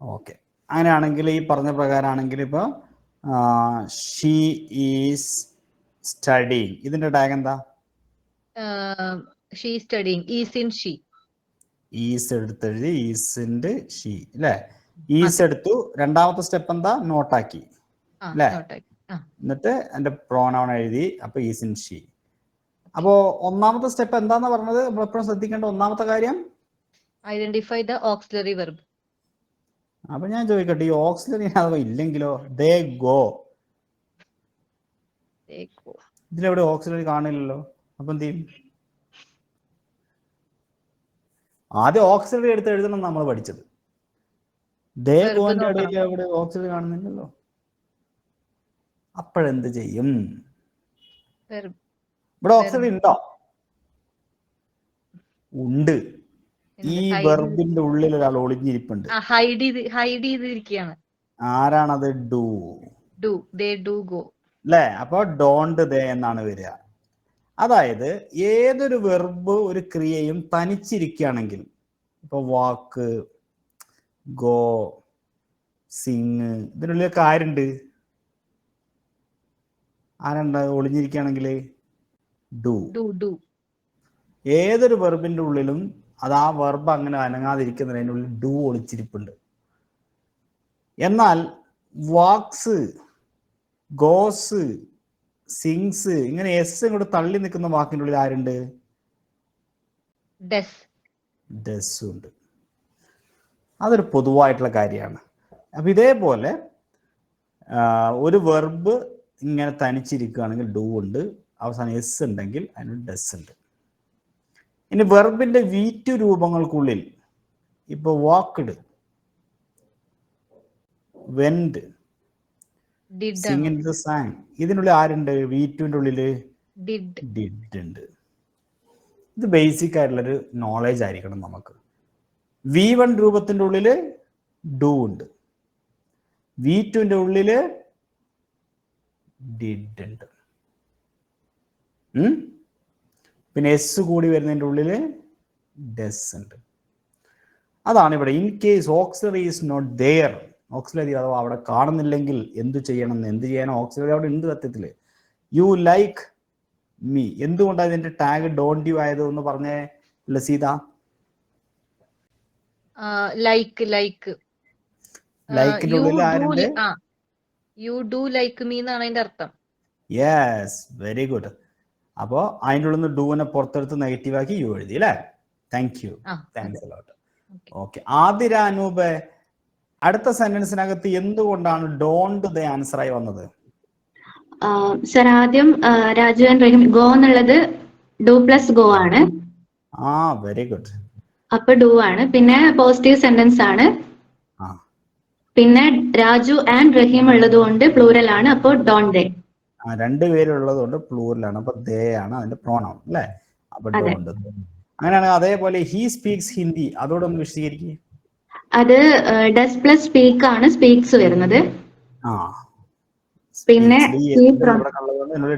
ഓക്കെ, അങ്ങനെയാണെങ്കിൽ ഈ പറഞ്ഞ പ്രകാരമാണെങ്കിൽ ഇപ്പൊ ഷീ ഈസ് സ്റ്റഡിങ്, ഇതിന്റെ ടാഗ് എന്താ? She studying, isn't she. Is എടുത്തെഴുതി ഈസിന്റെ ഷീ അല്ലേ? ഈസ് എടുത്തു. രണ്ടാമത്തെ സ്റ്റെപ്പ് എന്താ? നോട്ടാക്കി അല്ലേ? എന്നിട്ട് എന്റെ പ്രോനൗൺ എഴുതി. അപ്പൊ ഈസ് ഇൻ ഷീ. അപ്പോ ഒന്നാമത്തെ സ്റ്റെപ്പ് എന്താന്ന് പറഞ്ഞത്? നമ്മൾ എപ്പോഴും ശ്രദ്ധിക്കേണ്ട ഒന്നാമത്തെ കാര്യം ഐഡന്റിഫൈ ദ ഓക്സിലറി വെർബ്. അപ്പൊ ഞാൻ ചോദിക്കട്ടെ, ഈ ഓക്സിലറി അഥവാ ഇല്ലെങ്കിലോ? They go. ഇതിലെവിടെ ഓക്സിലറി കാണില്ലല്ലോ. അപ്പൊ എന്ത് ചെയ്യും? ആദ്യം ഓക്സിലറി എടുത്ത് എഴുതണം നമ്മൾ പഠിച്ചത്. ദേ ഗോന്റെ ഇടയിൽ അവിടെ ഓക്സിലറി കാണുന്നില്ലല്ലോ. അപ്പോഴെന്ത് ചെയ്യും? ഇവിടെ ഓക്സിലറി ഉണ്ടോ? ഉണ്ട്. ഈ വെർബിന്റെ ഉള്ളിൽ ഒരാൾ ഒളിഞ്ഞിരിപ്പുണ്ട്. ഹൈഡ് ചെയ്തിരിക്കുകയാണ്. ആരാണത്? ഡു. ദേ ഡു ഗോ അല്ലേ? അപ്പൊ ഡോണ്ട് ദേ എന്നാണ് വരിക. അതായത് ഏതൊരു വെർബ് ഒരു ക്രിയയും തനിച്ചിരിക്കുകയാണെങ്കിൽ, ഇപ്പൊ വാക്ക്, ഗോ, സിങ്, ഇതിനുള്ളിലൊക്കെ ആരുണ്ട്? ആരുണ്ട് ഒളിഞ്ഞിരിക്കുകയാണെങ്കിൽ? ഡു. ഏതൊരു വെർബിന്റെ ഉള്ളിലും അത് ആ വെർബ് അങ്ങനെ അനങ്ങാതിരിക്കുന്നതിൻ്റെ ഉള്ളിൽ ഡു ഒളിച്ചിരിപ്പുണ്ട്. എന്നാൽ വാക്സ്, ഗോസ്, സിങ്സ്, ഇങ്ങനെ എസ് ഇങ്ങോട്ട് തള്ളി നിൽക്കുന്ന വാക്കിൻ്റെ ഉള്ളിൽ ആരുണ്ട്? ഡെസ് ഉണ്ട്. അതൊരു പൊതുവായിട്ടുള്ള കാര്യമാണ്. അപ്പൊ ഇതേപോലെ ഒരു വെർബ് ഇങ്ങനെ തനിച്ചിരിക്കുകയാണെങ്കിൽ ഡു ഉണ്ട്, അവസാനം എസ് ഉണ്ടെങ്കിൽ അതിന് ഡെസ് ഉണ്ട്. ഇനി വെർബിന്റെ V2 രൂപങ്ങൾക്കുള്ളിൽ ഇപ്പൊ വാക്ക്ഡ്, വെന്റ്, sang, ഇതിനുള്ളിൽ ആരുണ്ട്? V2ന്റെ ഉള്ളില് ഡിഡ് ഉണ്ട്. ഇത് ബേസിക് ആയിട്ടുള്ളൊരു നോളേജ് ആയിരിക്കണം നമുക്ക്. V1 രൂപത്തിന്റെ ഉള്ളില് ഡു ഉണ്ട്, V2ന്റെ ഉള്ളില് ഡിഡ് ഉണ്ട്. പിന്നെ എസ് കൂടി വരുന്നതിൻ്റെ ഉള്ളില് ഡെസ് ഉണ്ട്. അതാണ് ഇവിടെ in case auxiliary is not there, auxiliary അഥവാ അവിടെ കാണുന്നില്ലെങ്കിൽ എന്ത് ചെയ്യണം? എന്ത് ചെയ്യാനോ? ഓക്സിലറി അവിടെ ഉണ്ട് സത്യത്തില്. യു ലൈക്ക് മീ, എന്തുകൊണ്ടാണ് ഇതിന്റെ ടാഗ് ഡോണ്ട് യു ആയത് എന്ന് പറഞ്ഞേ ലസീത. ലൈക്കിന്റെ ഉള്ളിൽ ആരുണ്ട്? യു ഡു ലൈക്ക് മീ എന്നാണ് അതിന്റെ അർത്ഥം. Yes, very good. അപ്പോ അതിൻ്റെ ഉള്ളിൽ നിന്ന് ഡൂവിനെ പുറത്തെടുത്ത് നെഗറ്റീവ് ആക്കി യു എഴുതി അല്ലേ? Thank you. Thanks a lot. Okay, Athira, Anoop, അടുത്ത സെന്റൻസിനകത്ത് എന്തുകൊണ്ടാണ് ഡോണ്ട് ദ ആൻസർ ആയി വന്നത്? സർ ആദ്യം രാജു ആൻഡ് റഹീം ഗോ എന്നുള്ളത് ഡു പ്ലസ് ഗോ ആണ്. Very good. അപ്പൊ ഡു ആണ്. പിന്നെ പോസിറ്റീവ് സെന്റൻസ് ആണ്. പിന്നെ രാജു ആൻഡ് റഹീം ഉള്ളത് കൊണ്ട് പ്ലൂറൽ ആണ്. അപ്പൊ ഡോണ്ട് ദേ. രണ്ടുപേരുള്ളത് കൊണ്ട് പ്ലൂറലാണ്. അപ്പൊ ദേ ആണ് അതിന്റെ പ്രോണൗൺ അല്ലേ? അപ്പൊ അതെ. ഡോണ്ട്. അങ്ങനെയാണെങ്കിൽ അതേപോലെ ഹി സ്പീക്സ് ഹിന്ദി, അതോടൊന്ന് വിശദീകരിക്കുക. അത് ഡസ് പ്ലസ് സ്പീക്ക് ആണ് സ്പീക്സ് വരുന്നത്. പിന്നെ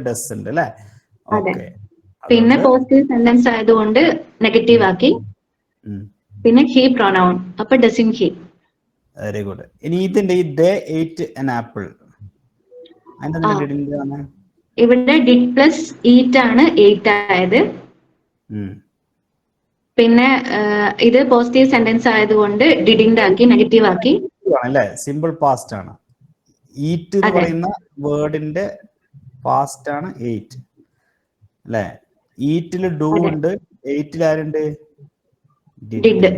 ഡസ് ഉണ്ട് അല്ലേ? അതെ. ഓക്കെ. പിന്നെ പോസിറ്റീവ് സെന്റൻസ് ആയതുകൊണ്ട് നെഗറ്റീവ് ആക്കി. പിന്നെ ഹി പ്രൊനൗൺ. അപ്പൊ ഡസിൻ ഹി. Very good. ഇനി ഇതിന്റെ ഈ ദേ ഏറ്റ് ആൻ ആപ്പിൾ, ഇവിടെ ഡിഡ് പ്ലസ് ഈറ്റ് ആണ് 8 ആയത്. പിന്നെ ഇത് പോസിറ്റീവ് സെന്റൻസ് ആയതുകൊണ്ട് ഡിഡിന്റ് ആക്കി, നെഗറ്റീവ് ആക്കി. സിമ്പിൾ പാസ്റ്റ് ആണ്. ഈറ്റ് എന്ന് പറയുന്ന വേർഡിന്റെ പാസ്റ്റ് ആണ് 8 അല്ലെ? ഈറ്റില് ഡു ഉണ്ട്, 8 ആരുണ്ട്? ഡിഡ്.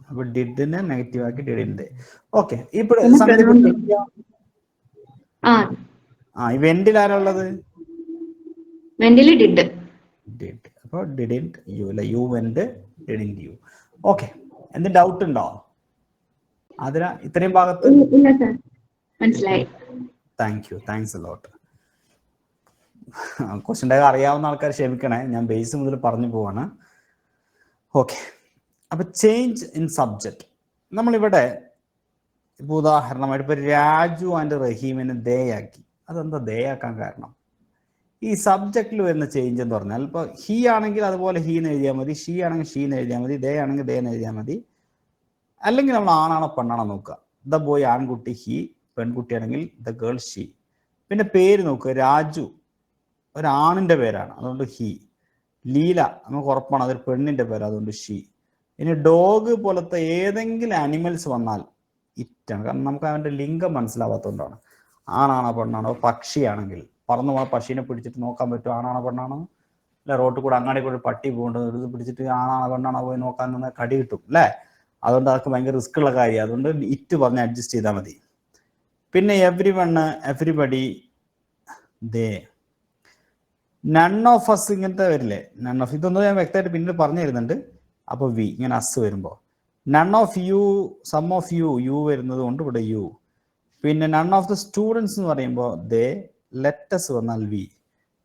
അപ്പൊ ഡിഡിനെ നെഗറ്റീവ് ആക്കി ഡിഡിന്റെ. ഓക്കെ. ഇപ്പോൾ വെന്റിൽ ആരുള്ളത്? വെന്റില് ഡിഡ്. അപ്പൊ ഡിഡിന്റ് യു അല്ലെ? You went, didn't you. Okay. എന്ത് ഡൗട്ട് ഉണ്ടോ അതിന് ഇത്രയും ഭാഗത്ത്? ഇല്ല സർ, മനസ്സിലായി. Thank you. Thanks a lot. Question tag അറിയാവുന്ന ആൾക്കാർ ക്ഷമിക്കണേ, ഞാൻ ബേസ് മുതൽ പറഞ്ഞു പോവാണ്. ഓക്കെ. അപ്പൊ ചേഞ്ച് ഇൻ സബ്ജക്റ്റ്. നമ്മളിവിടെ ഇപ്പൊ ഉദാഹരണമായിട്ട് ഇപ്പൊ രാജു ആൻഡ് റഹീമിനെ ദേ ആക്കി. അതെന്താ ദേ ആക്കാൻ കാരണം? ഈ സബ്ജക്റ്റിൽ വരുന്ന ചേഞ്ച് എന്ന് പറഞ്ഞാൽ ഇപ്പൊ ഹി ആണെങ്കിൽ അതുപോലെ ഹീ എന്ന് എഴുതിയാൽ മതി, ഷീ ആണെങ്കിൽ ഷീ എന്ന് എഴുതിയാൽ മതി, ദേ ആണെങ്കിൽ ദേ എന്ന് എഴുതിയാൽ മതി. അല്ലെങ്കിൽ നമ്മൾ ആണാണോ പെണ്ണാണോ നോക്കുക. ദ ബോയ് ആൺകുട്ടി, ഹി പെൺകുട്ടിയാണെങ്കിൽ ദ ഗേൾ ഷീ. പിന്നെ പേര് നോക്കുക. രാജു ഒരാണിന്റെ പേരാണ്, അതുകൊണ്ട് ഹി. ലീല നമുക്ക് ഉറപ്പാണ് അതൊരു പെണ്ണിന്റെ പേര്, അതുകൊണ്ട് ഷീ. ഇനി ഡോഗ് പോലത്തെ ഏതെങ്കിലും അനിമൽസ് വന്നാൽ ഇറ്റാണ്, കാരണം നമുക്ക് അവന്റെ ലിംഗം മനസ്സിലാവാത്തതുകൊണ്ടാണ്. ആണാണോ പെണ്ണാണോ? പക്ഷിയാണെങ്കിൽ പറന്നു പോണ പശീനെ പിടിച്ചിട്ട് നോക്കാൻ പറ്റും ആണാണോ പെണ്ണാണോ? അല്ലെ? റോട്ടിൽ കൂടെ അങ്ങാടി കൂടെ പട്ടി പോകുന്നുണ്ട്, ഇത് പിടിച്ചിട്ട് ആണാണോ പെണ്ണാണോ പോയി നോക്കാൻ നിന്ന് കടി കിട്ടും അല്ലേ? അതുകൊണ്ട് അതൊക്കെ ഭയങ്കര റിസ്ക് ഉള്ള കാര്യം. അതുകൊണ്ട് ഇറ്റ് പറഞ്ഞ് അഡ്ജസ്റ്റ് ചെയ്താൽ മതി. പിന്നെ every one, everybody, they. None of us ഇങ്ങനത്തെ വരില്ലേ? നൺ ഓഫ്, ഇതൊന്നും ഞാൻ വ്യക്തമായിട്ട് പിന്നീട് പറഞ്ഞു തരുന്നുണ്ട്. അപ്പൊ വി ഇങ്ങനെ അസ് വരുമ്പോ none of you, some of you, you വരുന്നത് കൊണ്ട് ഇവിടെ യു. പിന്നെ നൺ ഓഫ് ദ സ്റ്റുഡൻസ് എന്ന് പറയുമ്പോൾ ദേ, ലെറ്റസ് വന്നാൽ വി.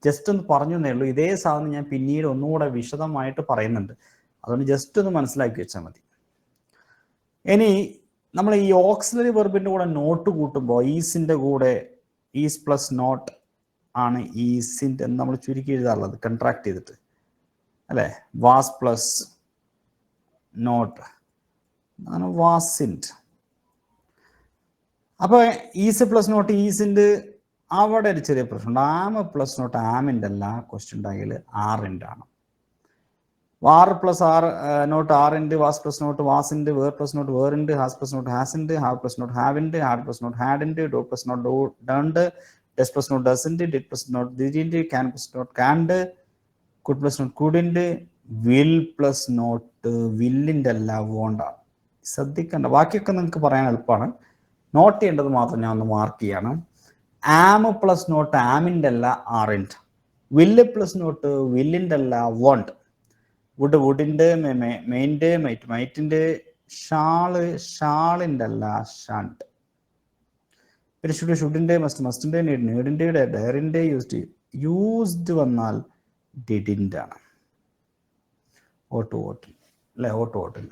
ജസ്റ്റ് ഒന്ന് പറഞ്ഞു തന്നേ ഉള്ളൂ. ഇതേ സാധനം ഞാൻ പിന്നീട് ഒന്നുകൂടെ വിശദമായിട്ട് പറയുന്നുണ്ട്, അതുകൊണ്ട് ജസ്റ്റ് ഒന്ന് മനസ്സിലാക്കി വെച്ചാൽ മതി. ഇനി നമ്മൾ ഈ ഓക്സിലറി വെർബിന്റെ കൂടെ നോട്ട് കൂട്ടുമ്പോൾ ഈസിന്റെ കൂടെ ഈസ് പ്ലസ് നോട്ട് ആണ് ഈസിന്റെ എന്ന് നമ്മൾ ചുരുക്കി എഴുതാറുള്ളത്, കൺട്രാക്ട് ചെയ്തിട്ട് അല്ലെ? വാസ് പ്ലസ് നോട്ട് ആണ് വാസിന്റ്. അപ്പൊ ഈസ് പ്ലസ് നോട്ട് ഈസിന്റെ അവിടെ ഒരു ചെറിയ പ്രശ്നമുണ്ട്. ആം പ്ലസ് നോട്ട് ആമിൻ്റെ അല്ല, ക്വസ്റ്റ്യൻ ടാഗിൽ ആറിൻ്റെ ആണ്. വാർ plus are not aren't, was plus not wasn't, were plus not weren't, has plus not hasn't, have plus not haven't, had plus not hadn't, do plus not don't, does plus not doesn't, did plus not didn't, can plus not can't, could plus not couldn't, will plus not വില്ലിൻ്റെ അല്ല വോണ്ടാണ്. ശ്രദ്ധിക്കേണ്ട, ബാക്കിയൊക്കെ നിങ്ങൾക്ക് പറയാൻ എളുപ്പമാണ്. നോട്ട് ചെയ്യേണ്ടത് മാത്രം ഞാൻ ഒന്ന് മാർക്ക് ചെയ്യാണ്. ആം പ്ലസ് നോട്ട് ആമിൻ്റെ അല്ല ആറിൻ്റെ. വില്ല് പ്ലസ് നോട്ട് വില്ലിൻ്റെ അല്ല വോണ്ട്. വുഡ് വുഡിൻ്റെ, മെയിൻ്റെ മൈറ്റിൻ്റെ, ഷാള് ഷാളിൻ്റെ അല്ല ഷാണ്ട്. പിന്നെ ഷുഡിൻ്റെ, മസ്റ്റിൻ്റെ, നീഡിൻ്റെ, ഡയറിൻ്റെ, യൂസ്ഡ് വന്നാൽ ഡിഡിൻ്റെ ആണ്. ഓട്ട് അല്ലെ? ഓട്ടിൽ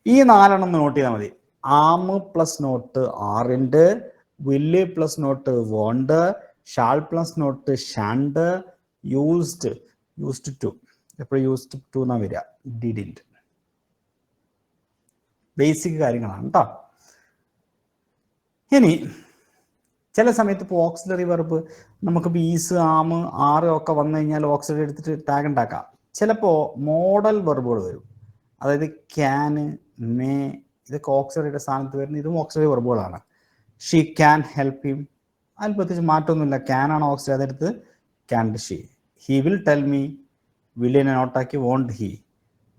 ഈ 4 നോട്ട് ചെയ്താൽ മതി. ആം plus not aren't, will plus not won't, shall plus not shan't, used to എപ്പോഴും യൂസ്ഡ് ടു എന്നാ വരിക, ഡിഡിന്റ്. ബേസിക് കാര്യങ്ങളാണ് കേട്ടോ. ഇനി ചില സമയത്ത് ഇപ്പോൾ ഓക്സിലറി വെർബ് നമുക്ക് ഈസ്, ആം, ആറ് ഒക്കെ വന്നു കഴിഞ്ഞാൽ ഓക്സിലറി എടുത്തിട്ട് ടാഗ് ഉണ്ടാക്കാം. ചിലപ്പോൾ മോഡൽ വെർബുകൾ വരും, അതായത് ക്യാന്, മേ, ഇതൊക്കെ ഓക്സിലറിയുടെ സ്ഥാനത്ത് വരുന്ന ഇതും ഓക്സിലറി വെർബുകളാണ്. ഷീ ക്യാൻ ഹെൽപ്പ് ഹിം, അതിൽ പ്രത്യേകിച്ച് മാറ്റമൊന്നുമില്ല. ക്യാൻ ആണ് ഓക്സിലറി, അതെടുത്ത് can't she. He will tell me, വില്ലിനെ നോട്ടാക്കി won't he.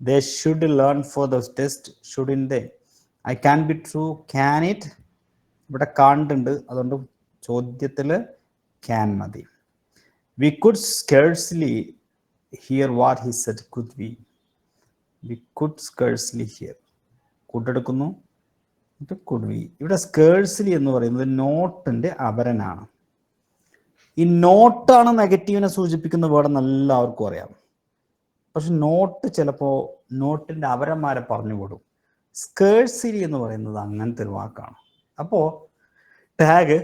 They should learn for the test, shouldn't they. I can be true, can it. ഇവിടെ കാണ്ട് ഉണ്ട്, അതുകൊണ്ട് ചോദ്യത്തിൽ can മതി. We could scarcely hear what he said. Could we? We could scarcely hear. കൂട്ടെടുക്കുന്നു. Could we? ഇവിടെ scarcely എന്ന് പറയുന്നത് നോട്ടിന്റെ അപരനാണ്. ഈ നോട്ടാണ് നെഗറ്റീവിനെ സൂചിപ്പിക്കുന്ന വേർഡെന്ന് എല്ലാവർക്കും അറിയാം. പക്ഷെ നോട്ട് ചിലപ്പോൾ നോട്ടിന്റെ അപരന്മാരെ പറഞ്ഞുകൊടുക്കും. സ്കേഴ്സിലി എന്ന് പറയുന്നത് അങ്ങനത്തെ ഒരു വാക്കാണ്. അപ്പോൾ ടാഗ്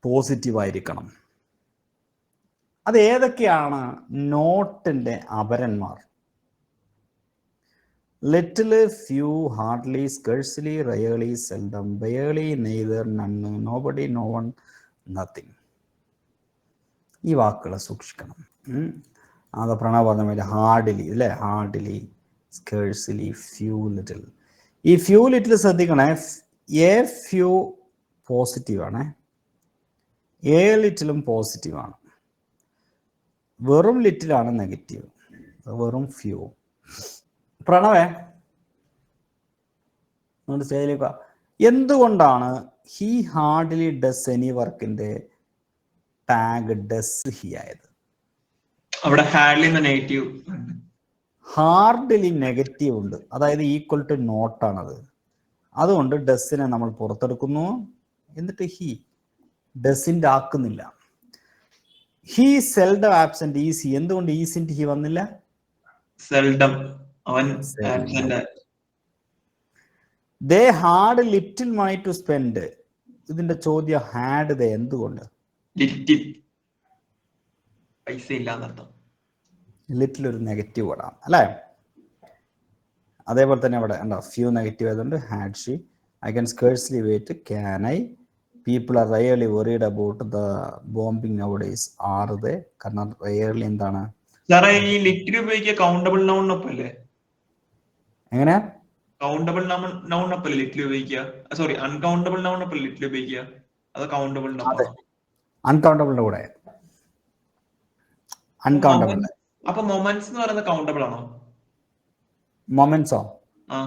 പോസിറ്റീവ് ആയിരിക്കണം. അത് ഏതൊക്കെയാണ് നോട്ടിന്റെ അപരന്മാർ? Little, few, hardly, scarcely, rarely, seldom, barely, neither, none, nobody, no one, nothing. ഈ വാക്കുകളെ സൂക്ഷിക്കണം. അത് പ്രണവ് പറഞ്ഞ പോലെ ഹാർഡ്ലി അല്ലേ, ഹാർഡ്ലി, സ്കേഴ്സ്ലി, ഫ്യൂ, ലിറ്റിൽ. ഈ ഫ്യൂ ലിറ്റിൽ ശ്രദ്ധിക്കണേ, എ ഫ്യൂ പോസിറ്റീവാണ്, എ ലിറ്റിലും പോസിറ്റീവാണ്, വെറും ലിറ്റിലാണ് നെഗറ്റീവ്, വെറും ഫ്യൂ. പ്രണവേ സ്റ്റേജിലേക്ക്. എന്തുകൊണ്ടാണ് ഹി ഹാർഡ്ലി ഡസ് എനി വർക്കിന്റെ ടാഗ് ഡസ് ഹി ആയത്? അവിടെ ഹാർഡ്ലി നെഗറ്റീവ്, ഹാർഡ്ലി നെഗറ്റീവ് ഉണ്ട്, അതായത് ഈക്വൽ ടു നോട്ടാണത്. അതുകൊണ്ട് ഡസിനെ നമ്മൾ പുറത്തെടുക്കുന്നു. എന്നിട്ട് ഹി ഡസിന്റെ ആക്കുന്നില്ല. He seldom absent is he. എന്തുകൊണ്ട് ഈസിന്റെ ഹി വന്നില്ല? സെൽഡം അവൻ absent. They had little money to spend. ഇതിന്റെ ചോദ്യം ഹാഡ് ദേ എന്തുകൊണ്ട്? ലിറ്റിൽ പൈസ ഇല്ലാന്നർത്ഥം. ലിറ്റിൽ ഒരു നെഗറ്റീവ് വേർഡാണ് അല്ലേ? അതേപോലെ തന്നെ അവിടെ ഉണ്ടോ ഫ്യൂ നെഗറ്റീവ് ആയതുകൊണ്ട് had she. I can scarcely wait, can I, people are rarely worried about the bombing nowadays, are they. കാരണം റയർലി എന്താണ് സാറേ ഈ ലിറ്റിൽ ഉപയോഗിക്കുക കൗണ്ടബിൾ നൗണിനൊപ്പല്ലേ? എങ്ങനെയാ? കൗണ്ടബിൾ നൗണിനൊപ്പല്ലേ ലിറ്റിൽ ഉപയോഗിക്കുക? സോറി, അൺകൗണ്ടബിൾ നൗണിനൊപ്പല്ലേ ലിറ്റിൽ ഉപയോഗിക്കുക? അത് കൗണ്ടബിൾ നൗൺ. അൺകൗണ്ടബിളിന്റെ കൂടെ അൺകൗണ്ടബിൾ. അപ്പൊ മൊമെന്റ്സ് എന്ന് പറയുന്നത് കൗണ്ടബിൾ ആണോ? മൊമെന്റ്സോ?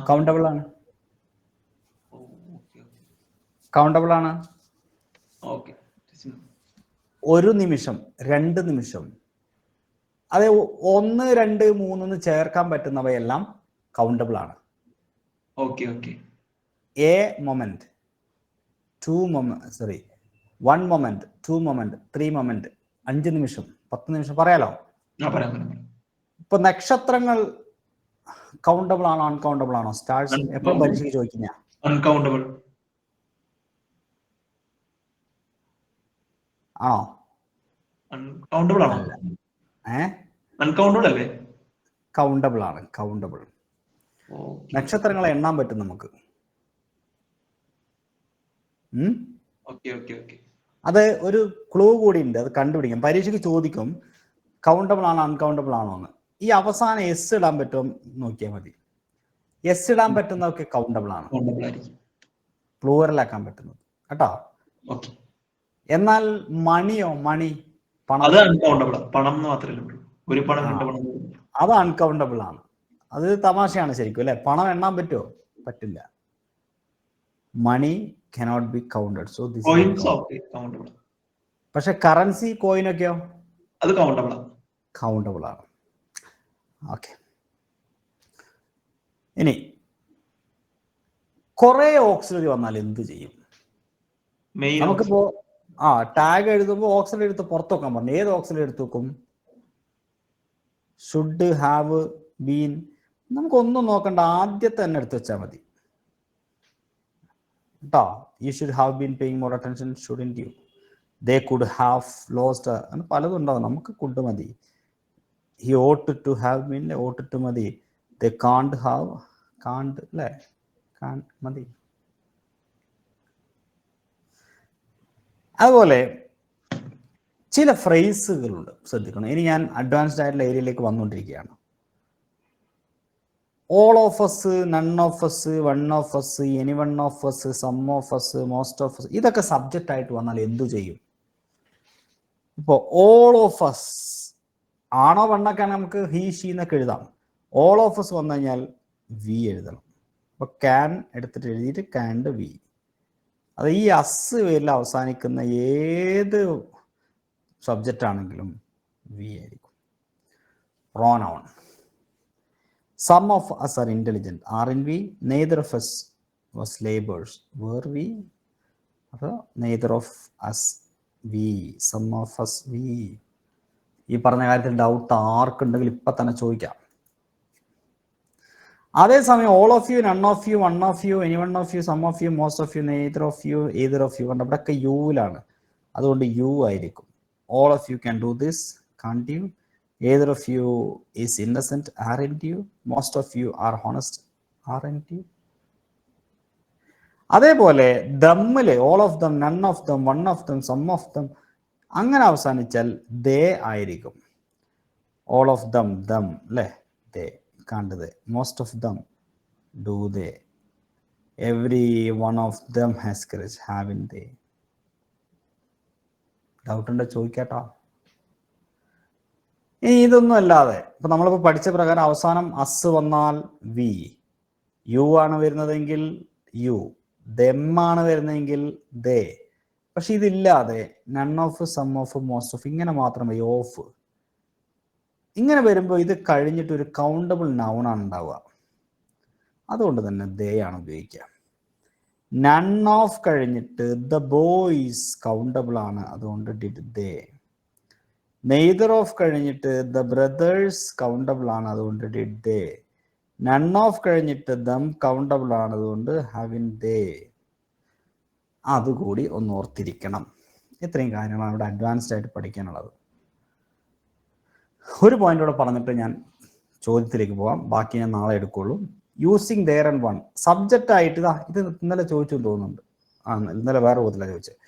കൗണ്ടബിൾ ആണ്, കൗണ്ടബിൾ ആണ്. ഒരു നിമിഷം, 2 നിമിഷം, അതെ 1, 2, 3 ചേർക്കാൻ പറ്റുന്നവയെല്ലാം കൗണ്ടബിൾ ആണ്. A moment, 2 moment, sorry 1 moment, 2 moment, 3 moment, 5 നിമിഷം, 10 നിമിഷം പറയാലോ. ഇപ്പൊ നക്ഷത്രങ്ങൾ കൗണ്ടബിൾ ആണോ അൺകൗണ്ടബിൾ ആണോ? സ്റ്റാർസ് എപ്പോഴും പരീക്ഷയ്ക്ക് ചോദിക്കുന്ന അൺകൗണ്ടബിൾ ആണോ? അൺകൗണ്ടബിൾ ആണോ? അൺകൗണ്ടബിൾ അല്ലേ? കൗണ്ടബിൾ ആണ്, കൗണ്ടബിൾ. നക്ഷത്രങ്ങളെ എണ്ണാൻ പറ്റും നമുക്ക്. അത് ഒരു ക്ലൂ കൂടി ഉണ്ട്, അത് കണ്ടുപിടിക്കാം. പരീക്ഷയ്ക്ക് ചോദിക്കും കൗണ്ടബിൾ ആണോ അൺകൗണ്ടബിൾ ആണോ എന്ന്. ഈ അവസാനം എസ് ഇടാൻ പറ്റുമോ നോക്കിയാൽ മതി. എസ് ഇടാൻ പറ്റുന്നതൊക്കെ കൗണ്ടബിൾ ആണ്, പ്ലൂറലാക്കാൻ പറ്റുന്നത് കേട്ടോ. എന്നാൽ മണിയോ, മണി, പണം, അത് അൺകൗണ്ടബിൾ ആണ്. അത് തമാശയാണ് ശരിക്കും അല്ലെ? പണം എണ്ണാൻ പറ്റുമോ? പറ്റില്ല. മണി cannot be counted, so this is countable. പക്ഷെ കറൻസി, കോയിനൊക്കെയോ അത് കൗണ്ടബിൾ ആണ്. ഓക്കെ, ഇനി കുറെ ഓക്സിലറി വന്നാൽ എന്ത് ചെയ്യും? നമുക്കിപ്പോ ടാഗ് എഴുതുമ്പോൾ ഓക്സിലറി എടുത്ത് പുറത്തു വെക്കാൻ പറഞ്ഞു. ഏത് ഓക്സിലറി എടുത്തു വെക്കും? Should, have, been. നമുക്കൊന്നും നോക്കണ്ട, ആദ്യത്തെ തന്നെ എടുത്തു വെച്ചാൽ മതി കേട്ടോ. You should have been paying more attention, shouldn't you? They could have lost, അങ്ങനെ പലതും ഉണ്ടാവും. നമുക്ക് കുഡ് മതി. He ought to have been, ought to മതി. They can't have, can't അല്ലേ, can't മതി. അതുപോലെ ചില ഫ്രേസുകളുണ്ട്, ശ്രദ്ധിക്കണം. ഇനി ഞാൻ അഡ്വാൻസ്ഡ് ആയിട്ടുള്ള ഏരിയയിലേക്ക് വന്നുകൊണ്ടിരിക്കുകയാണ്. all of us, none of us, one of us, any one of us, some of us, most of us, ഇതൊക്കെ സബ്ജക്റ്റ് ആയിട്ട് വന്നാൽ എന്തു ചെയ്യും? ഇപ്പോ all of us ആണോ വണ്ണൊക്കെ നമുക്ക് ഹി ഷീ എന്നൊക്കെ എഴുതാം. all of us വന്നു കഴിഞ്ഞാൽ വി എഴുതണം. അപ്പൊ ക്യാൻ എടുത്തിട്ട് എഴുതിയിട്ട് ക്യാൻഡ് വി. അത് ഈ അസ് പേരിൽ അവസാനിക്കുന്ന ഏത് സബ്ജക്റ്റ് ആണെങ്കിലും വി ആയിരിക്കും. Pronoun. Some of us are intelligent. Aren't we? Neither of us was laborers. Were we? Neither of us we. Some of us we. ഈ പറഞ്ഞ കാര്യത്തിൽ ഡൗട്ട് ആർക്കുണ്ടെങ്കിൽ ഇപ്പം തന്നെ ചോദിക്കാം. അതേസമയം all of you, none of you, one of you, any one of you, some of you, most of you, neither of you, either of you കണ്ട ഇവിടെയൊക്കെ യുവിലാണ്. അതുകൊണ്ട് യു ആയിരിക്കും. All of you can do this, can't you? Either of you is innocent, aren't you? Most of you are honest, aren't you? അതേപോലെ ദമ്മില് all of them, none of them, one of them, some of them അങ്ങനെ അവസാനിച്ചാൽ they ആയിരിക്കും. all of them, them അല്ലേ, they കണ്ടത്. most of them, do they? every one of them has courage, haven't they? Doubt ഉണ്ടോ ചോദിക്കാട്ടോ. ഇനി ഇതൊന്നും അല്ലാതെ ഇപ്പൊ നമ്മളിപ്പോൾ പഠിച്ച പ്രകാരം അവസാനം അസ് വന്നാൽ വി, യു ആണ് വരുന്നതെങ്കിൽ യു, ദെം ആണ് വരുന്നതെങ്കിൽ ദേ. പക്ഷെ ഇതില്ലാതെ none of, some of, most of ഇങ്ങനെ മാത്രമേ ഓഫ്. ഇങ്ങനെ വരുമ്പോൾ ഇത് കഴിഞ്ഞിട്ട് ഒരു കൗണ്ടബിൾ നൗൺ ആണ് ഉണ്ടാവുക. അതുകൊണ്ട് തന്നെ ദേ ആണ് ഉപയോഗിക്കുക. നൺ ഓഫ് കഴിഞ്ഞിട്ട് ദ ബോയ്സ് കൗണ്ടബിൾ ആണ്, അതുകൊണ്ട് ഡിഡ് ദേ. നെയ്തർ ഓഫ് കഴിഞ്ഞിട്ട് ദ ബ്രദേഴ്സ് കൗണ്ടബിൾ ആണ്, അതുകൊണ്ട് ഡിഡ് ദേ. നൺ ഓഫ് കഴിഞ്ഞിട്ട് ദം കൗണ്ടബിൾ ആണ്, അതുകൊണ്ട് ഹാവിൻ ദേ. അതുകൂടി ഒന്ന് ഓർത്തിരിക്കണം. ഇത്രയും കാര്യങ്ങളാണ് ഇവിടെ അഡ്വാൻസ്ഡ് ആയിട്ട് പഠിക്കാനുള്ളത്. ഒരു പോയിന്റ് കൂടെ പറഞ്ഞിട്ട് ഞാൻ ചോദ്യത്തിലേക്ക് പോവാം, ബാക്കി ഞാൻ നാളെ എടുക്കുള്ളൂ. Using there and one subject ആയിട്ട് ഇത് ഇന്നലെ ചോദിച്ചു തോന്നുന്നുണ്ട്. ഇന്നലെ വേറെ പോകത്തില്ല ചോദിച്ചത്.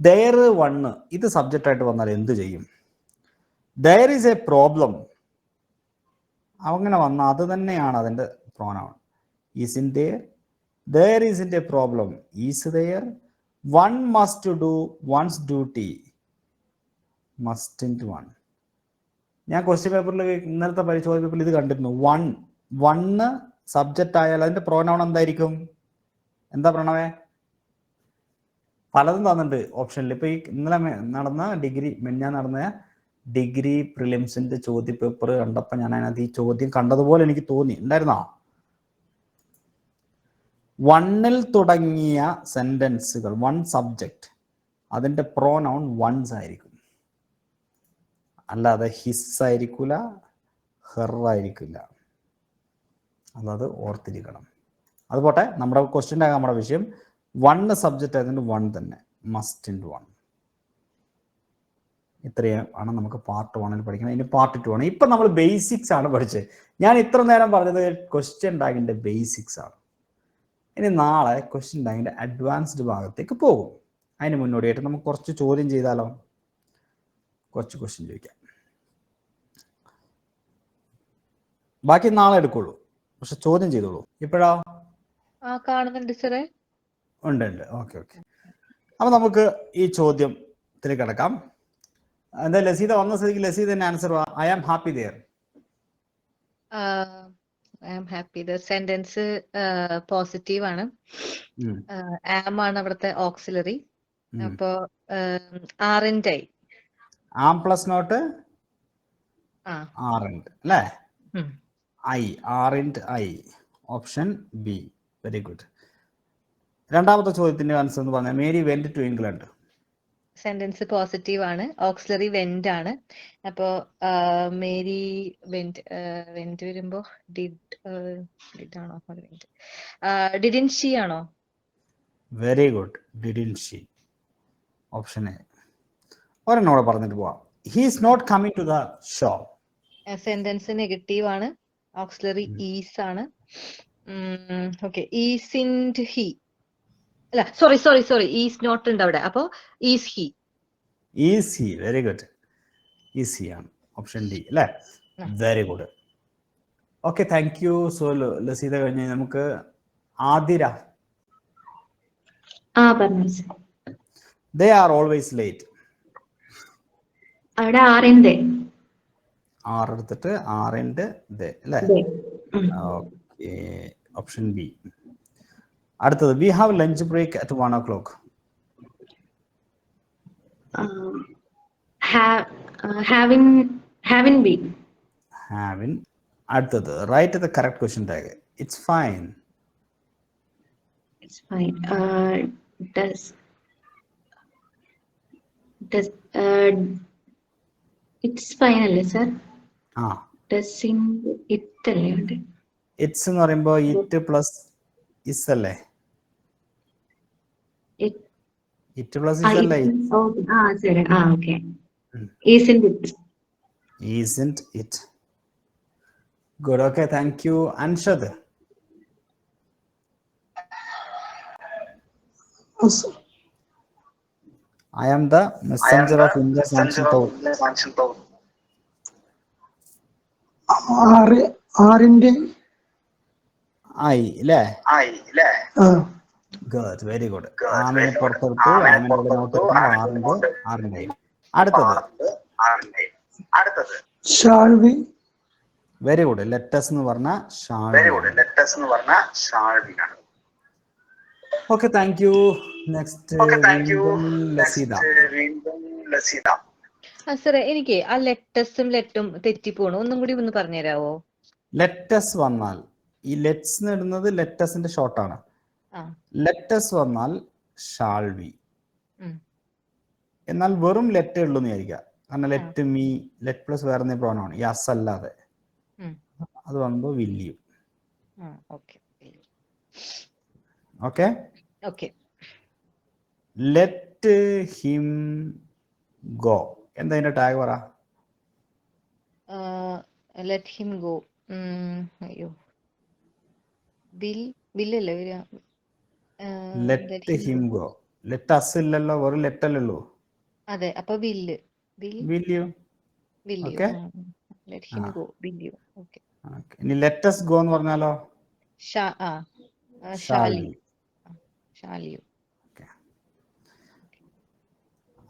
ദെയർ വണ്ണ് ഇത് സബ്ജക്റ്റ് ആയിട്ട് വന്നാൽ എന്ത് ചെയ്യും? there is a problem അങ്ങനെ വന്നാൽ അത് തന്നെയാണ് അതിൻ്റെ pronoun. isn't there isn't a problem, is there? one must do one's duty, mustn't one. ഞാൻ ക്വസ്റ്റ്യൻ പേപ്പറിൽ ഇന്നലത്തെ ചോദ്യ പേപ്പറിൽ ഇത് കണ്ടിരുന്നു. വണ്ണ് സബ്ജക്റ്റ് ആയാൽ അതിൻ്റെ പ്രോനൗൺ എന്തായിരിക്കും? എന്താ പ്രണവേ? പലതും തന്നിട്ടുണ്ട് ഓപ്ഷനിൽ. ഇപ്പൊ ഈ ഇന്നലെ നടന്ന ഡിഗ്രി പ്രിലിംസിന്റെ ചോദ്യ പേപ്പർ കണ്ടപ്പോൾ ഞാൻ അതിനകത്ത് ഈ ചോദ്യം കണ്ടതുപോലെ എനിക്ക് തോന്നി. ഉണ്ടായിരുന്നോ? വണ്ണിൽ തുടങ്ങിയ സെന്റൻസുകൾ, വൺ സബ്ജക്റ്റ്, അതിന്റെ പ്രോനൗൺ വൺസ് ആയിരിക്കും, അല്ലാതെ ഹിസ് ആയിരിക്കില്ല, ഹെർ ആയിരിക്കില്ല. അതത് ഓർത്തിരിക്കണം. അതുപോട്ടെ, നമ്മുടെ ക്വസ്റ്റ്യൻ്റെ നമ്മുടെ വിഷയം വണ്ണ് സബ്ജക്റ്റ് ആയതുകൊണ്ട് വൺ തന്നെ, മസ്റ്റ് ഇൻ വൺ. ഇത്രയാണ് നമുക്ക് പാർട്ട് 1 പഠിക്കണം. ഇനി പാർട്ട് 2 ആണ്. ഇപ്പം നമ്മൾ ബേസിക്സ് ആണ് പഠിച്ചത്. ഞാൻ ഇത്ര നേരം പറഞ്ഞത് ക്വസ്റ്റ്യൻ ടാഗിൻ്റെ ബേസിക്സ് ആണ്. ഇനി നാളെ ക്വസ്റ്റ്യൻ ടാഗിൻ്റെ അഡ്വാൻസ്ഡ് ഭാഗത്തേക്ക് പോകും. അതിന് മുന്നോടിയായിട്ട് നമുക്ക് കുറച്ച് ചോദ്യം ചെയ്താലോ? കുറച്ച് ക്വസ്റ്റ്യൻ ചോദിക്കാം. ബാക്കി നാളെ എടുക്കുള്ളൂ, പക്ഷെ ചോദ്യം ചെയ്തോളൂ. ഇപ്പോഴാ കാണുന്നുണ്ട് സാറേ? ഉണ്ട്. ഓക്കെ. അപ്പൊ നമുക്ക് ഈ ചോദ്യത്തിൽ കിടക്കാം. എന്താ ലസീത വന്ന സ്ഥിതിക്ക് ലസീത തന്നെ answer. I am happy there. I am happy there sentence positive ആണ്. ആം ആണ് അവിടുത്തെ ഓക്സിലറി. അപ്പോ aren't I, am plus not aren't അല്ലേ? I, aren't I, option B. Very good. രണ്ടാമത്തെ ചോദ്യത്തിന്റെ ആൻസർ എന്ന് പറഞ്ഞാൽ Mary went to England. Sentence positive ആണ്, ഓക്സിലറി വെന്റ് ആണ്. അപ്പോ മേരി വെന്റ് വരുമ്പോ ഡിഡ് ആണോ? ഡിഡിൻ ഷീ ആണോ? Very good. Didn't she, option A. ഒരെണ്ണോടെ പറഞ്ഞിട്ട് പോവാം. He is not coming to the show. Sentence negative ആണ്, ഓക്സിലറി ഈസ് ആണ്. ഓക്കെ, ഈസിൻഡ് ഹി, അല്ല സോറി ഈസ് നോട്ട് ഉണ്ട് അവിടെ. അപ്പോ is he. Very good. Is he ആണ്, ഓപ്ഷൻ ഡി അല്ലേ? Very good. Okay, thank you. So Laseetha കഴിഞ്ഞ് നമുക്ക് Athira. They are always late. അവിടെ ആറിന്റെ ആർ എടുത്തിട്ട് ആറിന്റെ അല്ലേ? Okay, option B. അടുത്തത് we have lunch break at 1 o'clock. having been. Having. അടുത്തത് write the correct question tag. It's fine. It's fine. Does it's fine അല്ലേ sir? ആ Does in it അല്ലേ ഉണ്ട്? ഇറ്റ്സ് എന്ന് പറയുമ്പോൾ ഇറ്റ് പ്ലസ് ഇസ് അല്ലേ? It ഇറ്റ് പ്ലസ് ഇസ് അല്ലേ? ശരി. Okay. Isn't it? Isn't it? Good. Okay. Thank you. Anshad. I am the messenger of India's ancient power. ആറിന്റെ I, le. ആ Good. Very good. ആമിനെ പുറത്തെടുത്തു. ആമിന്റെ നോട്ടെടുത്തു. ആറിന്റെ. അടുത്തത്. Shall we. Very good. Let's എന്ന് പറഞ്ഞ ഓക്കെ. Thank U. നെക്സ്റ്റ് ലസീദ. സാറേ എനിക്ക് ആ ലെറ്റസും ലെറ്റും തെറ്റിപ്പോണു, ഒന്നും കൂടി ഒന്ന് പറഞ്ഞുതരാവോ? ലെറ്റസ് വന്നാൽ ഈ ലെറ്റ്സ് ഇടുന്നത് ലെറ്റസിന്റെ ഷോർട്ടാണ്. ലെറ്റസ് വന്നാൽ ഷാൾ വി. എന്നാൽ വെറും ലെറ്റേ ഉള്ളൂ എന്ന് വിചാരിക്കുക. കാരണം ലെറ്റ് മീ, ലെറ്റ് പ്ലസ് വേറെ എന്തെങ്കിലും പ്രോണാണ്, യസ് അല്ലാതെ. അത് വന്നപ്പോ will you. Okay. Let him go. എന്താ അതിന്റെ ടാഗ് പറ? Let him go. അയ്യോ, ബില്ലല്ലേ വരിക? Let him go. Let us ഇല്ലല്ലോ, വെറും ലെറ്റ് അല്ലേ ഉള്ളൂ. അതെ, അപ്പൊ will. Will you. Okay. Let him go, will you. Okay. ഇനി ലെറ്റ് us go എന്ന് പറഞ്ഞാലോ? Shall you.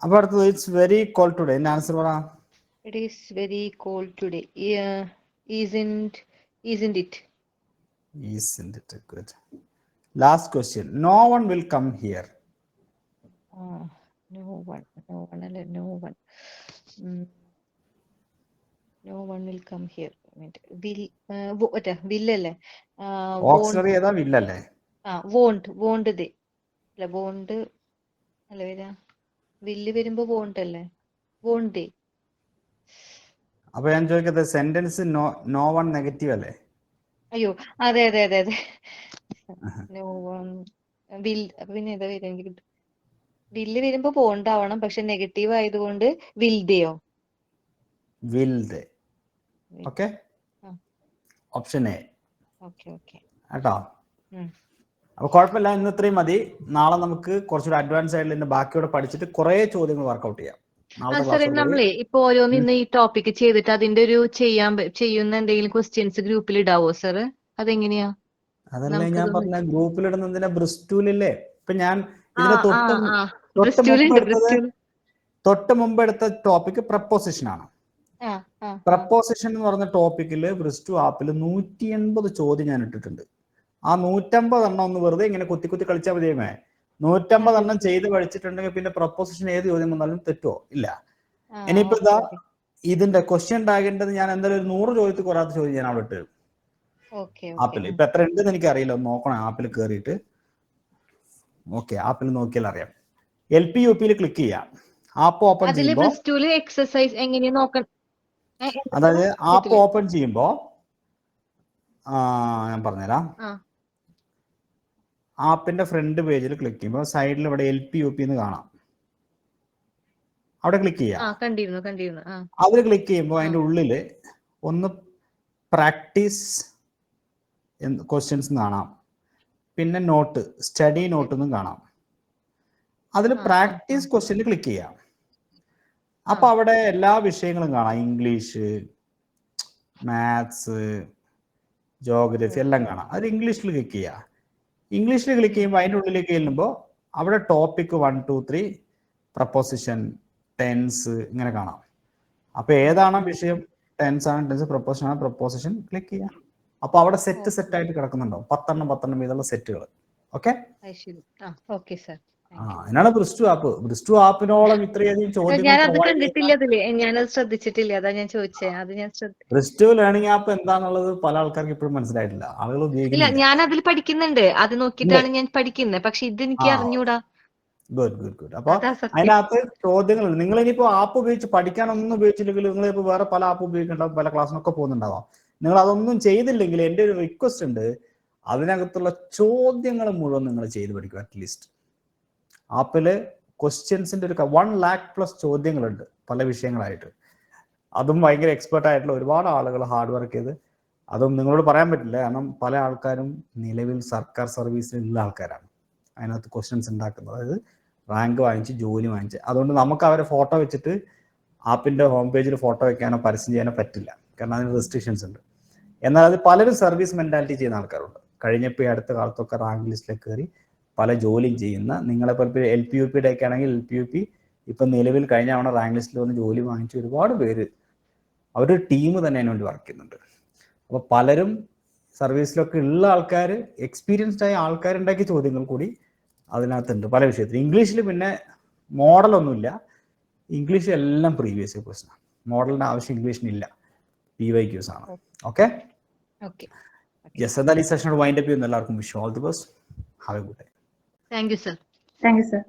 അപ്പൊ അടുത്തത് ഇറ്റ്സ് വെരി കോൾഡ് ടുഡേ. എന്റെ ആൻസർ പറ. It is very cold today. Isn't it? Isn't it? Good. Last question. No one will come here. No one. No one will come here. Will അല്ലേ? ഓക്സിലറി ഏതാ? will അല്ലേ? won't അല്ല, won't അല്ല വരാ. വില്ല് വരുമ്പോ won't അല്ലേ? won't. അപ്പൊ ഞാൻ ചോദിക്കട്ടെ, സെന്റൻസ് നോ വൺ നെഗറ്റീവ് അല്ലേ? അയ്യോ, അതെ. No one will. അപ്പൊ പിന്നെ ഏതാ വരാ? എനിക്ക് വില്ല് വരുമ്പോ won't ആവണം, പക്ഷെ നെഗറ്റീവ് ആയതുകൊണ്ട് will theyയോ? will they. Okay. Option A. Okay. കേട്ടോ? അപ്പൊ കുഴപ്പമില്ല, ഇന്ന് ഇത്രയും മതി. നാളെ നമുക്ക് കുറച്ചുകൂടി അഡ്വാൻസ് ആയിട്ട് ഇതിന്റെ ബാക്കിയോടെ പഠിച്ചിട്ട് കുറെ ചോദ്യങ്ങൾ വർക്ക്ഔട്ട് ചെയ്യാം. സാറേ, നമ്മളെ ഇപ്പൊ ഓരോന്ന് ഇന്ന് ഈ ടോപ്പിക് ചെയ്തിട്ട് അതിന്റെ ഒരു ചെയ്യുന്ന എന്തെങ്കിലും ക്വസ്റ്റ്യൻസ് ഗ്രൂപ്പിൽ ഇടാവോ സാറ്? അതെങ്ങനെയാ? അതല്ലേ ഞാൻ പറഞ്ഞ ഗ്രൂപ്പിൽ ഇടുന്നതിന്റെ ബ്രിസ്റ്റൂലില്ലേ. ഇപ്പൊ ഞാൻ ഇതിന്റെ തൊട്ട് മുമ്പ് എടുത്ത ടോപ്പിക് പ്രപ്പോസിഷൻ ആണ്. പ്രപ്പോസിഷൻ എന്ന് പറഞ്ഞ ടോപ്പിക്കില് ബ്രിസ്റ്റു ആപ്പിൽ 180 ചോദ്യം ഞാൻ ഇട്ടിട്ടുണ്ട്. ആ 150 എണ്ണം ഒന്ന് വെറുതെ ഇങ്ങനെ കുത്തി കളിച്ചാൽ മതിയേ. 150 എണ്ണം ചെയ്ത് പഠിച്ചിട്ടുണ്ടെങ്കിൽ പിന്നെ പ്രപ്പോസിഷൻ ഏത് ചോദ്യം വന്നാലും തെറ്റോ ഇല്ല. ഇനിയിപ്പോ ഇതാ ഇതിന്റെ ക്വസ്റ്റ്യൻ ടാഗിന്റെ ഞാൻ എന്തായാലും ഒരു 100 ചോദ്യത്തിൽ കുറയാത്ത ചോദ്യം ഞാൻ അവിടെ ഇട്ട് ആപ്പിൽ. ഇപ്പൊ എത്ര ഉണ്ടെന്ന് എനിക്ക് അറിയില്ല, നോക്കണം ആപ്പിൽ കയറിയിട്ട്. ഓക്കെ, ആപ്പിൽ നോക്കിയാൽ അറിയാം. LP UP ക്ലിക്ക് ചെയ്യാം. ആപ്പ് ഓപ്പൺ ചെയ്യുമ്പോൾ എക്സസൈസ് എങ്ങനെയാ നോക്കണം? അതായത് ആപ്പ് ഓപ്പൺ ചെയ്യുമ്പോ ഞാൻ പറഞ്ഞുതരാം. ആപ്പിന്റെ ഫ്രണ്ട് പേജിൽ ക്ലിക്ക് ചെയ്യുമ്പോൾ സൈഡിൽ ഇവിടെ LP UP എന്ന് കാണാം. അവിടെ ക്ലിക്ക് ചെയ്യാം. അതിൽ ക്ലിക്ക് ചെയ്യുമ്പോൾ അതിന്റെ ഉള്ളില് ഒന്ന് പ്രാക്ടീസ് ക്വസ്റ്റ്യൻസ് കാണാം, പിന്നെ നോട്ട്, സ്റ്റഡി നോട്ട് എന്നും കാണാം. അതിൽ പ്രാക്ടീസ് ക്വസ്റ്റ്യനിൽ ക്ലിക്ക് ചെയ്യാം. അപ്പൊ അവിടെ എല്ലാ വിഷയങ്ങളും കാണാം. ഇംഗ്ലീഷ്, മാത്സ്, ജോഗ്രഫി എല്ലാം കാണാം. അത് ഇംഗ്ലീഷിൽ ക്ലിക്ക് ചെയ്യുക. ഇംഗ്ലീഷിൽ ക്ലിക്ക് ചെയ്യുമ്പോൾ അതിൻ്റെ ഉള്ളിലേക്ക് ചെല്ലുമ്പോൾ അവിടെ ടോപ്പിക് 1, 2, 3, പ്രപ്പോസിഷൻ, ടെൻസ് ഇങ്ങനെ കാണാം. അപ്പൊ ഏതാണ് വിഷയം? ടെൻസ് ആണ്, ടെൻസ്. പ്രപ്പോസിഷൻ ആണ്, പ്രപ്പോസിഷൻ ക്ലിക്ക് ചെയ്യാം. അപ്പൊ അവിടെ സെറ്റ് ആയിട്ട് കിടക്കുന്നുണ്ടോ? 10 എണ്ണം വീതമുള്ള സെറ്റുകൾ. ഓക്കെ. അതിനാണ് ബ്രിസ്റ്റു ആപ്പ്. ബ്രിസ്റ്റു ആപ്പിനോളം ഇത്രയധികം ചോദ്യങ്ങൾ ഞാനത് provide കണ്ടിട്ടില്ല ചെയ്യുന്ന അതില്, ഞാനത് ശ്രദ്ധിച്ചിട്ടില്ല, അതാ ഞാൻ ചോദിച്ചേ. അത് ഞാൻ ബ്രിസ്റ്റു ലേണിംഗ് ആപ്പ് എന്താണെന്നുള്ളത് പല ആൾക്കാർക്ക് ഇപ്പോഴും മനസ്സിലായിട്ടില്ല. ആളുകൾ ഇല്ല, ഉപയോഗിക്കുന്നില്ല. ഞാൻ അതിൽ പഠിക്കുന്നുണ്ട്, അത് നോക്കിയിട്ടാണ് ഞാൻ പഠിക്കുന്നത്. പക്ഷെ ഇത് എനിക്ക് ആ അറിഞ്ഞൂടാ. Good good good. അപ്പൊ അതാ സത്യം. അതിനകത്ത് ചോദ്യങ്ങളുണ്ട്. നിങ്ങൾ ഇനിയിപ്പോ ആപ്പ് ഉപയോഗിച്ച് പഠിക്കാനൊന്നും ഉപയോഗിച്ചില്ലെങ്കിൽ നിങ്ങൾ ഇപ്പോൾ വേറെ പല ആപ്പ് ഉപയോഗിക്കുന്നുണ്ടാവും, പല ക്ലാസ്സിനൊക്കെ പോകുന്നുണ്ടാവാം. നിങ്ങൾ അതൊന്നും ചെയ്തില്ലെങ്കിൽ എൻ്റെ ഒരു റിക്വസ്റ്റ് ഉണ്ട്, അതിനകത്തുള്ള ചോദ്യങ്ങൾ മുഴുവൻ നിങ്ങൾ ചെയ്ത് പഠിക്കുക. അറ്റ്ലീസ്റ്റ് ആപ്പില് ക്വസ്റ്റ്യൻസിന്റെ ഒരു 1,00,000+ ചോദ്യങ്ങളുണ്ട് പല വിഷയങ്ങളായിട്ട്. അതും ഭയങ്കര എക്സ്പെർട്ട് ആയിട്ടുള്ള ഒരുപാട് ആളുകൾ ഹാർഡ് വർക്ക് ചെയ്ത്, അതും നിങ്ങളോട് പറയാൻ പറ്റില്ല, കാരണം പല ആൾക്കാരും നിലവിൽ സർക്കാർ സർവീസിലുള്ള ആൾക്കാരാണ് അതിനകത്ത് ക്വസ്റ്റ്യൻസ് ഉണ്ടാക്കുന്നത്. അതായത് റാങ്ക് വാങ്ങിച്ച് ജോലി വാങ്ങിച്ച്. അതുകൊണ്ട് നമുക്ക് അവരെ ഫോട്ടോ വെച്ചിട്ട് ആപ്പിന്റെ ഹോം പേജിൽ ഫോട്ടോ വെക്കാനോ പരസ്യം ചെയ്യാനോ പറ്റില്ല, കാരണം അതിന് റെസ്ട്രിക്ഷൻസ് ഉണ്ട്. എന്നാൽ അത് പലരും സർവീസ് മെന്റാലിറ്റി ചെയ്യുന്ന ആൾക്കാരുണ്ട്. കഴിഞ്ഞപ്പോൾ ഈ അടുത്ത കാലത്തൊക്കെ റാങ്ക് ലിസ്റ്റിലേക്ക് കയറി പല ജോലിയും ചെയ്യുന്ന, നിങ്ങളെ ഇപ്പോൾ LPUPയുടെ ഒക്കെ ആണെങ്കിൽ LPUP ഇപ്പം നിലവിൽ കഴിഞ്ഞ തവണ റാങ്ക് ലിസ്റ്റിൽ വന്ന് ജോലി വാങ്ങിച്ച ഒരുപാട് പേര്, അവരുടെ ടീം തന്നെ അതിന് വേണ്ടി വർക്ക് ചെയ്യുന്നുണ്ട്. അപ്പോൾ പലരും സർവീസിലൊക്കെ ഉള്ള ആൾക്കാർ, എക്സ്പീരിയൻസ്ഡ് ആയ ആൾക്കാരുണ്ടാക്കിയ ചോദ്യങ്ങൾ കൂടി അതിനകത്തുണ്ട് പല വിഷയത്തിൽ. ഇംഗ്ലീഷിൽ പിന്നെ മോഡലൊന്നുമില്ല, ഇംഗ്ലീഷ് എല്ലാം പ്രീവിയസ് ക്വസ്റ്റ്യൻ, മോഡലിന്റെ ആവശ്യം ഇംഗ്ലീഷിനില്ല, PYQs ആണ്. Okay yes. എന്നാൽ ഈ സെഷൻ വൈൻഡ് അപ്പ് ചെയ്യുന്ന എല്ലാവർക്കും wish all the best. Have A good day. Thank you sir. Thank you sir.